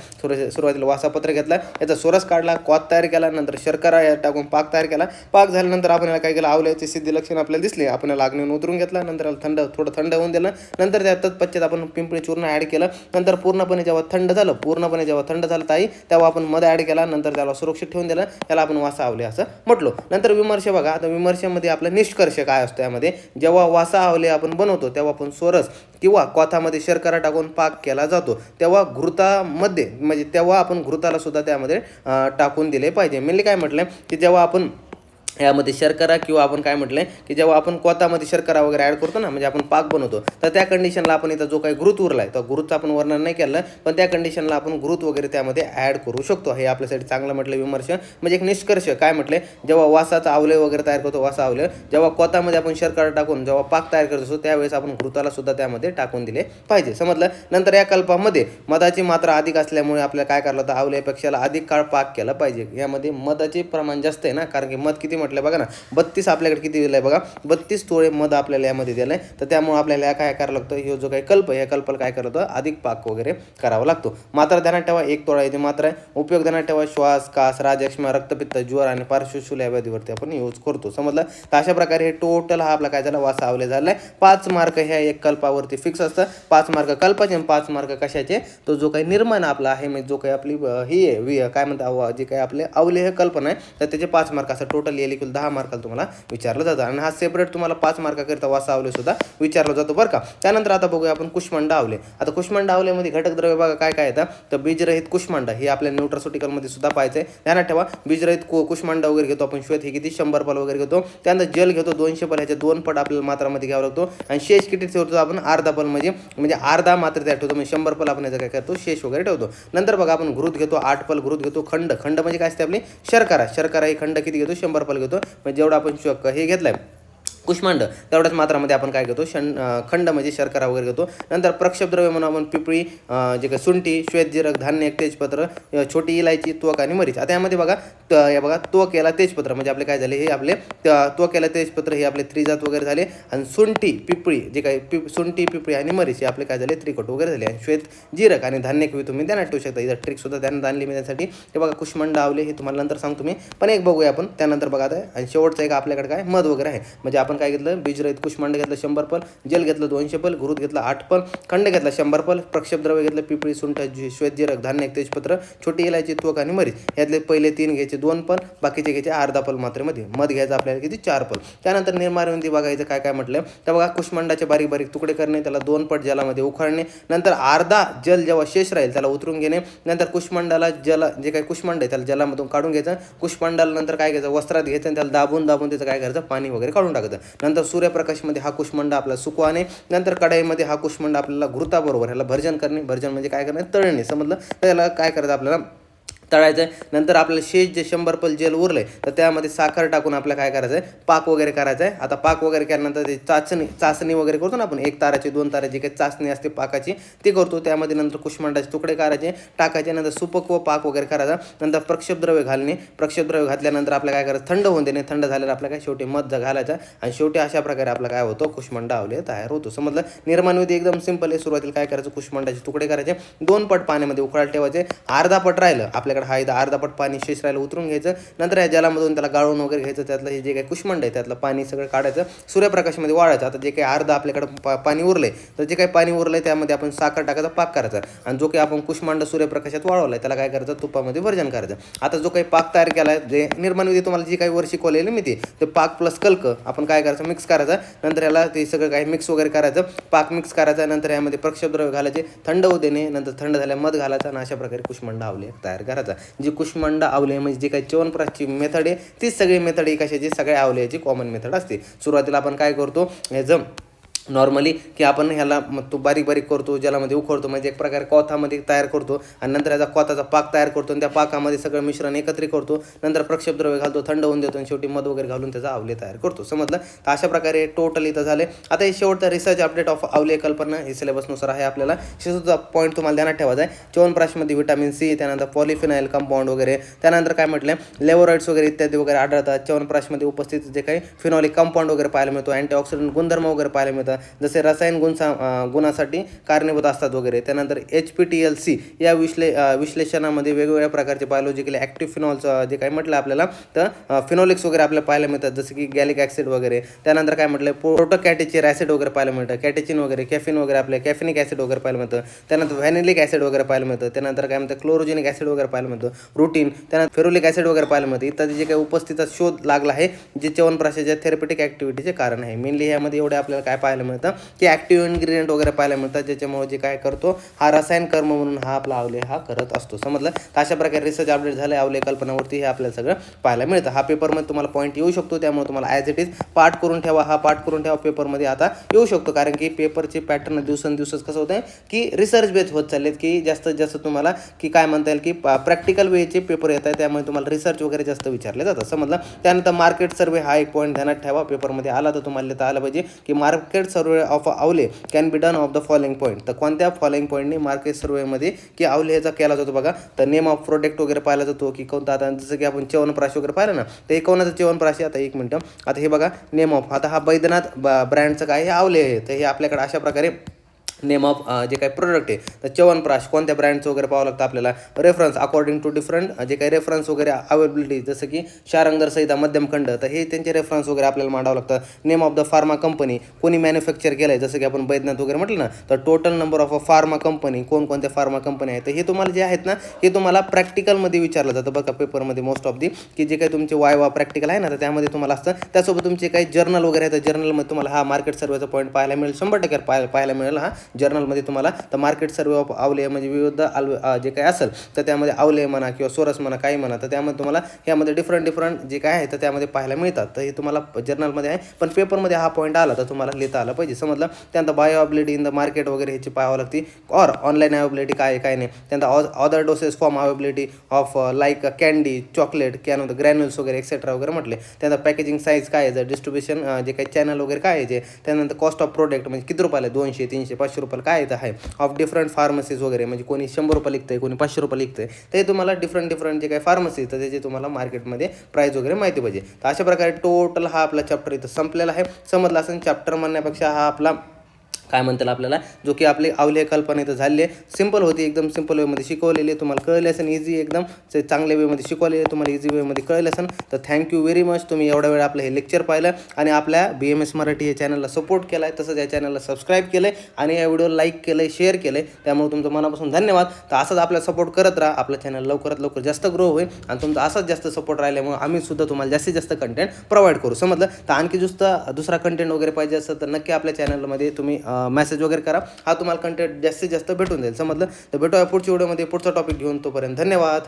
सुरुवातीला वासापत्र घेतला, याचा सोरस काढला, कॉद तयार केला, नंतर शर्करा टाकून पाक तयार केला. पाक झाल्यानंतर आपण याला काय केलं, अवलयाचे सिद्ध लक्षण आपल्याला दिसले, आपण याला अग्नीवर उतरून घेतला, नंतर याला थोडं थंड होऊन दिलं, नंतर त्या तत्पश्चात आपण पिंपळी चूर्ण ऍड केलं, नंतर पूर्णपणे जेव्हा थंड झालं ताई तेव्हा आपण मध ऍड केला, नंतर त्याला सुरक्षित ठेवून दिलं, त्याला आपण वासा अवलेय असं म्हटलो. नंतर विमर्श बघा, आता विमर्शामध्ये आपला निष्कर्ष काय असतो, यामध्ये जेव्हा वासा अवलेय आपण बनवतो तेव्हा आपण सोरस किंवा कॉथामध्ये शर्करा टाकून पाक केला जातो, तेव्हा घृतामध्ये म्हणजे तेव्हा आपण घृताला सुद्धा त्यामध्ये टाकून दिले पाहिजे. मेनली काय म्हटलं की जेव्हा आपण यामध्ये शर्करा किंवा आपण काय म्हटलंय की जेव्हा आपण कोतामध्ये शर्करा वगैरे ऍड करतो ना, म्हणजे आपण पाक बनवतो, तर त्या कंडिशनला आपण इथं जो काही घृत उरलाय तर घृतचं आपण वर्णन नाही केलं, पण त्या कंडिशनला आपण घृत वगैरे त्यामध्ये ऍड करू शकतो. हे आपल्यासाठी चांगलं म्हटलं विमर्श. म्हणजे एक निष्कर्ष काय म्हटले, जेव्हा वासाचा अवलय वगैरे तयार करतो, वासा अवलय जेव्हा कोतामध्ये आपण शर्करा टाकून जेव्हा पाक तयार करत असतो त्यावेळेस आपण घृताला सुद्धा त्यामध्ये टाकून दिले पाहिजे. समजलं. नंतर या कल्पामध्ये मधाची मात्रा अधिक असल्यामुळे आपल्याला काय करायला होतं, अवलयापेक्षा अधिक काळ पाक केला पाहिजे. यामध्ये मधाचे प्रमाण जास्त आहे ना, कारण की मध किती म्हटलं बघा ना, 32 आपल्याकडे किती दिलं आहे बघा, 32 तोळे मध आपल्याला यामध्ये दिलं आहे, तर त्यामुळे आपल्याला काय करावं लागतं, हे जो काही कल्प आहे या कल्पाला काय करावं लागतं, अधिक पाक वगैरे करावा लागतो. मात्रा ध्यानात ठेवा, 1 तोळा याची मात्रा आहे. उपयोग ध्यानात ठेवा, श्वास, कास, राजक्षमा, रक्तपित्त, ज्वर आणि पार्श्वशूल या व्याधीवरती आपण यूज करतो. समजलं. तर अशा प्रकारे हे टोटल हा आपला काय झाला वासा अवलय झालाय. 5 मार्क ह्या एक कल्पावरती फिक्स असतं. 5 मार्क कल्पाचे आणि 5 मार्क कशाचे, तो जो काही निर्माण आपला आहे म्हणजे जो काही आपली ही आहे काय म्हणतात जे काही आपले अवलेय कल्पना आहे, तर त्याचे 5 मार्क असं टोटल येईल, 10 मार्काला तुम्हाला विचारलं जातं. आणि हा सेपरेट तुम्हाला 5 मार्काकरिता वासा अवलय सुद्धा विचारलं जातो बरं का. त्यानंतर आता बघूया आपण कुष्मांडा अवलय. आता कुष्मांडा अवलयमध्ये घटक द्रव्य बघा काय काय येतं, तर बीजरहित कुष्मांडा हे आपल्या न्यूट्रास्युटिकलमध्ये सुद्धा पाहायचं आहे. ध्यानात ठेवा, बीजरहित कुष्मांडा वगैरे घेतो आपण, श्वेत हे किती 100 पाल वगैरे घेतो. त्यानंतर जल घेतो 200 पाल, ह्याच्या 2 पट आपल्याला मात्रामध्ये घ्यावा लागतो. आणि शेष किती ठेवतो आपण, अर्धा पाल म्हणजे अर्धा मात्र त्या ठेवतो, म्हणजे 100 पाल आपण याचा काय करतो शेष वगैरे ठेवतो. नंतर बघा आपण घृत घेतो 8 पाल घृत घेतो. खंड म्हणजे काय असते आपली शर्करा ही खंड किती घेतो, 100 पाल घेतो. म्हणजे जेवढा आपण हे घेतलाय कुष्मांड तेवढ्याच मात्रामध्ये आपण काय घेतो खंड म्हणजे शर्करा वगैरे घेतो. नंतर प्रक्षेपद्रव्य म्हणून आपण पिपळी, जे काही सुंठी, श्वेतजीरक, धान्य, तेजपत्र, छोटी इलायची, त्वक आणि मरीच. आता यामध्ये बघा या बघा त्वकेला तेजपत्र म्हणजे आपले काय झाले, हे आपले त्वकेला तेजपत्र हे आपले त्रिजात वगैरे झाले. आणि सुंठी, पिपळी जे काही सुंठी, पिपळी आणि मरीच हे आपले काय झाले त्रिकट वगैरे झाले. आणि श्वेतजीरक आणि धान्य तुम्ही ध्यानात ठेवू शकता. इथं ट्रिक सुद्धा ध्यानात आणली मी त्यासाठी. हे बघा कुष्मांडा अवलय हे तुम्हाला नंतर सांगतो मी, पण एक बघूया आपण त्यानंतर बघा आता. आणि शेवटचं एक आपल्याकडे काय मध वगैरे आहे, म्हणजे आपण आपण काय घेतलं, बीजरहित कुष्मांड घेतलं 100 पल, जल घेतलं 200 पल, घृत घेतला 8 पल, खंड घेतला 100 पल, प्रक्षेपद्रव्य घेतलं पिपळी, सुंठ, श्वेतजीरक, धान्य, तेजपत्र, छोटी इलायची, त्वक आणि मरीच. यातले पहिले 3 घ्यायचे 2 पल, बाकीचे घ्यायचे अर्धा पल मात्रेमध्ये. मध घ्यायचं आपल्याला किती 4 पल. त्यानंतर निर्माणविधी बघायचं काय काय म्हटलं तर बघा, कुष्मांडाचे बारीक बारीक तुकडे करणे, त्याला 2 पट जलामध्ये उखाळणे, नंतर अर्धा जल जेव्हा शेष राहील त्याला उतरून घेणे, नंतर कुष्मांडाला जल जे काही कुष्मांड आहे त्याला जलामधून काढून घ्यायचं. कुष्मांडाला नंतर काय घ्यायचं, वस्त्रात घ्यायचं आणि त्याला दाबून त्याचं काय करायचं, पाणी वगैरे काढून टाकायचं. नंतर सूर्यप्रकाशमध्ये हा कुष्मांड आपल्याला सुकवाने, नंतर कढईमध्ये हा कुष्मांड आपल्याला घृताबरोबर ह्याला भर्जन करणे. भर्जन म्हणजे काय करणे, तळणे, समजलं. तर याला काय करायचं, आपल्याला तळायचं आहे. नंतर आपल्याला शेष जे 100 पल जेल उरले तर त्यामध्ये साखर टाकून आपल्याला काय करायचं आहे, पाक वगैरे करायचं आहे. आता पाक वगैरे केल्यानंतर ते चाचणी वगैरे करतो ना आपण, 1 ताराची 2 ताराची काही चाचणी असते पाकाची ती करतो. त्यामध्ये नंतर कुष्मांडाचे तुकडे करायचे, टाकायचे, नंतर सुपक्व पाक वगैरे करायचा. नंतर प्रक्षेपद्रव्य घालणे, प्रक्षेपद्रव्य घातल्यानंतर आपल्याला काय करायचं, थंड होऊन देणे. थंड झाल्यावर आपल्याला काय शेवटी मध घालायचा आणि शेवटी अशा प्रकारे आपला काय होतो, कुष्मांड अवलेय तयार होतो. समजलं. निर्माणविधी एकदम सिंपल आहे. सुरुवातीला काय करायचं, कुष्मांडाचे तुकडे करायचे, 2 पट पाण्यामध्ये उकळायला ठेवायचे. अर्धा पट राहिलं आपल्याकडे, हा इथं अर्धा पट पाणी शेष राहिलं उतरून घ्यायचं. नंतर या जलामधून त्याला गाळून वगैरे घ्यायचं. त्यातलं हे जे काही कुष्मांड आहे त्यातलं पाणी सगळं काढायचं, सूर्यप्रकाशामध्ये वाळायचं. आता जे काही अर्धा आपल्याकडे पाणी उरलंय तर जे काही पाणी उरलंय त्यामध्ये आपण साखर टाकायचा, पाक करायचा आणि जो काही आपण कुष्मांड सूर्यप्रकाशात वाळवलाय त्याला काय करायचं, तुपामध्ये भर्जन करायचं. आता जो काही पाक तयार केलाय, जे निर्माणविधी तुम्हाला जी काही वर शिकवलेली मी ते पाक प्लस कल्क आपण काय करायचं, मिक्स करायचं. नंतर याला ते सगळं काही मिक्स वगैरे करायचं, पाक मिक्स करायचा. नंतर यामध्ये प्रक्षेपद्रव्य घालायचे, थंड होऊ देणे. नंतर थंड झाल्या मध घालायचा आणि अशा प्रकारे कुष्मांड अवलेय तयार करायचा. जी कुष्मांड अवलेय म्हणजे जी काही च्यवनप्राशची मेथड आहे तीच सगळी मेथड ही कशाची, सगळ्या अवलेयाची कॉमन मेथड असते. सुरुवातीला आपण काय करतो, ह्याचं नॉर्मली की आपण ह्याला तो बारीक बारीक करतो, जलामध्ये उखळतो, म्हणजे एक प्रकारे कोथामध्ये तयार करतो आणि नंतर याचा कोथाचा पाक तयार करतो आणि त्या पाकामध्ये सगळं मिश्रण एकत्रित करतो. नंतर प्रक्षेपद्रव्य घालतो, थंड होऊन देतो आणि शेवटी मध वगैरे घालून त्याचा अवलेय तयार करतो. समजलं. तर अशा प्रकारे टोटल इथं झाले. आता हे शेवटचा रिसर्च अपडेट ऑफ अवलेय कल्पना हे सिलेबसनुसार आहे. आपल्याला सुद्धा पॉईंट तुम्हाला ध्यानात ठेवायचा आहे. च्यवनप्राशमध्ये व्हिटॅमिन सी, त्यानंतर पॉलिफिनाइल कंपाऊंड वगैरे, त्यानंतर काय म्हटलं, लेवोराइड्स वगैरे इत्यादी वगैरे आढळतात. च्यवनप्राशमध्ये उपस्थित जे काही फिनॉलिक कंपाऊंड वगैरे पाहायला मिळतो, अँटीऑक्सिडंट गुणधर्म वगैरे पाहायला मिळतात, जसे रसायन गुणासाठी कारणीभूत असतात वगैरे. त्यानंतर HPTLC या विश्लेषणामध्ये वेगवेगळ्या प्रकारचे बायोलॉजिकली ॲक्टिव्ह फिनॉल्स जे काही म्हटलं आपल्याला, तर फिनॉलिक्स वगैरे आपल्याला पाहायला मिळतात, जसं की गॅलिक ॲसिड वगैरे. त्यानंतर काय म्हटलं, प्रोटोकॅटेचिन ॲसिड वगैरे पाहायला मिळतं, कॅटेचिन वगैरे, कॅफिन वगैरे, आपल्या कॅफिनिक ॲसिड वगैरे पाहायला मिळतं. त्यानंतर व्हॅनिलिक ॲसिड वगैरे पाहायला मिळतं. त्यानंतर काय म्हणतं, क्लोरोजेनिक ॲसिड वगैरे पाहायला मिळतं, रुटीन, त्यानंतर फेरुलिक ॲसिड वगैरे पाहायला मिळतं. इत्यादी जे काही उपस्थित शोध लागला आहे जे च्यवनप्राशाच्या थेरपेटिक ॲक्टिव्हिटीचे कारण आहे. मेनली यामध्ये एवढे आपल्याला काय पाहायला मिळतं की ॲक्टिव्ह इन्ग्रेडियंट वगैरे पाहायला मिळतात, ज्याच्यामुळे जे काय करतो, हा रसायन कर्म म्हणून हा आपला अवलेय हा करत असतो. समजलं. तर अशा प्रकारे रिसर्च अपडेट झाले अवलेय कल्पनावरती, हे आपल्याला सगळं पाहायला मिळतं. हा पेपरमध्ये तुम्हाला पॉईंट येऊ शकतो, त्यामुळे तुम्हाला ॲज इट इज पाठ करून ठेवा. हा पाठ करून ठेवा, पेपरमध्ये आता येऊ शकतो, कारण की पेपरचे पॅटर्न दिवसेंदिवस कसं होतं की रिसर्च बेस होत चाललेत, की जास्तीत जास्त तुम्हाला की काय म्हणता येईल की प्रॅक्टिकल वेचे पेपर येत आहे, त्यामुळे तुम्हाला रिसर्च वगैरे जास्त विचारले जातं. समजलं. त्यानंतर मार्केट सर्वे हा एक पॉईंट ध्यानात ठेवा, पेपरमध्ये आला तर तुम्हाला लिहिता आलं पाहिजे की मार्केट सर्वे ऑफ अवलेय can be done of the following point. तर कोणत्या फॉलोइंग पॉईंटने मार्केट सर्वेमध्ये की अवलेयाचा केला जातो बघा. तर नेम ऑफ प्रोडक्ट वगैरे पाहिला जातो की कोणता, आता जसं की आपण च्यवनप्राश वगैरे पाहिलं ना, तर हे कोणाचं च्यवनप्राश आहे. आता एक मिनटं, आता हे बघा नेम ऑफ, आता हा बैद्यनाथ ब्रँडचं काय हे अवलेय आहे. तर हे आपल्याकडे अशा प्रकारे नेम ऑफ जे काही प्रोडक्ट आहे, तर च्यवनप्राश कोणत्या ब्रँडचं वगैरे पाहावं लागतं आपल्याला. रेफरन्स अकॉर्डिंग टू डिफरंट जे काही रेफरन्स वगैरे अवेलेबिलिटी, जसं की शारंगधर संहिता, मध्यमखंड, तर हे त्यांचे रेफरन्स वगैरे आपल्याला मांडावं लागतं. Name of the pharma company, कोणी मॅन्युफॅक्चर केलं आहे, जसं की आपण बैद्यनाथ वगैरे म्हटलं ना, तर total number of a pharma company, कोणकोणत्या फार्मा कंपनी आहेत. तर हे तुम्हाला जे आहेत ना, हे तुम्हाला प्रॅक्टिकलमध्ये विचारलं जातं बघा पेपरमध्ये मोस्ट ऑफ दी, की जे काही तुमचे वायवा प्रॅक्टिकल आहे ना, तर त्यामध्ये तुम्हाला असतं. त्यासोबत तुमचे काही जर्नल वगैरे आहेत, तर जर्नलमध्ये तुम्हाला हा मार्केट सर्वेचा पॉईंट पाहायला मिळेल, 100% पाहायला मिळेल हा जर्नलमध्ये तुम्हाला. तर मार्केट सर्वे ऑफ अवलेय म्हणजे विविध जे काही असेल तर त्यामध्ये अवलेय म्हणा किंवा सोरस म्हणा, काही म्हणा, तर त्यामध्ये तुम्हाला यामध्ये डिफरंट जे काय आहे तर त्यामध्ये पाहायला मिळतात. तर हे तुम्हाला जर्नलमध्ये आहे, पण पेपरमध्ये हा पॉईंट आला तर तुम्हाला लिहिता आला पाहिजे. समजलं. त्यानंतर बायोअबिलिटी इन द मार्केट वगैरे ह्याची पाहावं लागते, और ऑनलाईन अवेबिलिटी काय काय नाही. त्यानंतर other doses form availability of like candy, chocolate, त्यानंतर ग्रॅन्युल्स वगैरे एक्सेट्रा वगैरे म्हटले. त्यानंतर पॅकेजिंग साईज काय आहे, डिस्ट्रीब्युशन जे काही चॅनल वगैरे काय आहे. त्यानंतर कॉस्ट ऑफ प्रोडक्ट म्हणजे किती रुपयाला, 200, 300, 500 रुपयाला काय येतं आहे. ऑफ डिफरंट फार्मसीज वगैरे, म्हणजे कोणी 100 रुपये लिखतंय, कोणी 500 रुपये लिखतंय, ते तुम्हाला डिफरंट जे काही फार्मसी तर त्याचे तुम्हाला मार्केटमध्ये प्राईस वगैरे माहिती पाहिजे. तर अशा प्रकारे टोटल हा आपला चॅप्टर इथं संपलेला आहे. समजला असेल. चॅप्टर म्हणण्यापेक्षा हा आपला काय म्हणतात आपल्याला, जो की आपली अवलेय कल्पना इथं झालेली आहे. सिंपल होती, एकदम सिंपल वेमध्ये शिकवलेली आहे. तुम्हाला कळले असेल, इझी एकदम चांगल्या वेमध्ये शिकवलेली आहे, तुम्हाला इझी वेमध्ये कळलं असेल. तर थँक्यू व्हेरी मच, तुम्ही एवढा वेळ आपलं हे लेक्चर पाहिलं आणि आपल्या BMS मराठी या चॅनलला सपोर्ट केला आहे. तसंच या चॅनलला सबस्क्राईब केलं आहे आणि या व्हिडिओला लाईक केलं आहे, शेअर केलं आहे. त्यामुळे तुमचं मनापासून धन्यवाद. तर असंच आपल्याला सपोर्ट करत राहा, आपलं चॅनल लवकरात लवकर जास्त ग्रो होईल आणि तुमचा असाच जास्त सपोर्ट राहिल्यामुळे आम्ही सुद्धा तुम्हाला जास्तीत जास्त कंटेंट प्रोव्हाइड करू. समजलं. तर आणखी दुसरा कंटेंट वगैरे पाहिजे असेल तर नक्की आपल्या चॅनलमध्ये तुम्ही मेसेज वगैरे करा. हा तुम्हाला कंटेंट जास्तीत जास्त भेटून जाईल. समजलं. तर भेटूया पुढच्या व्हिडिओमध्ये पुढचा टॉपिक घेऊन. तोपर्यंत धन्यवाद.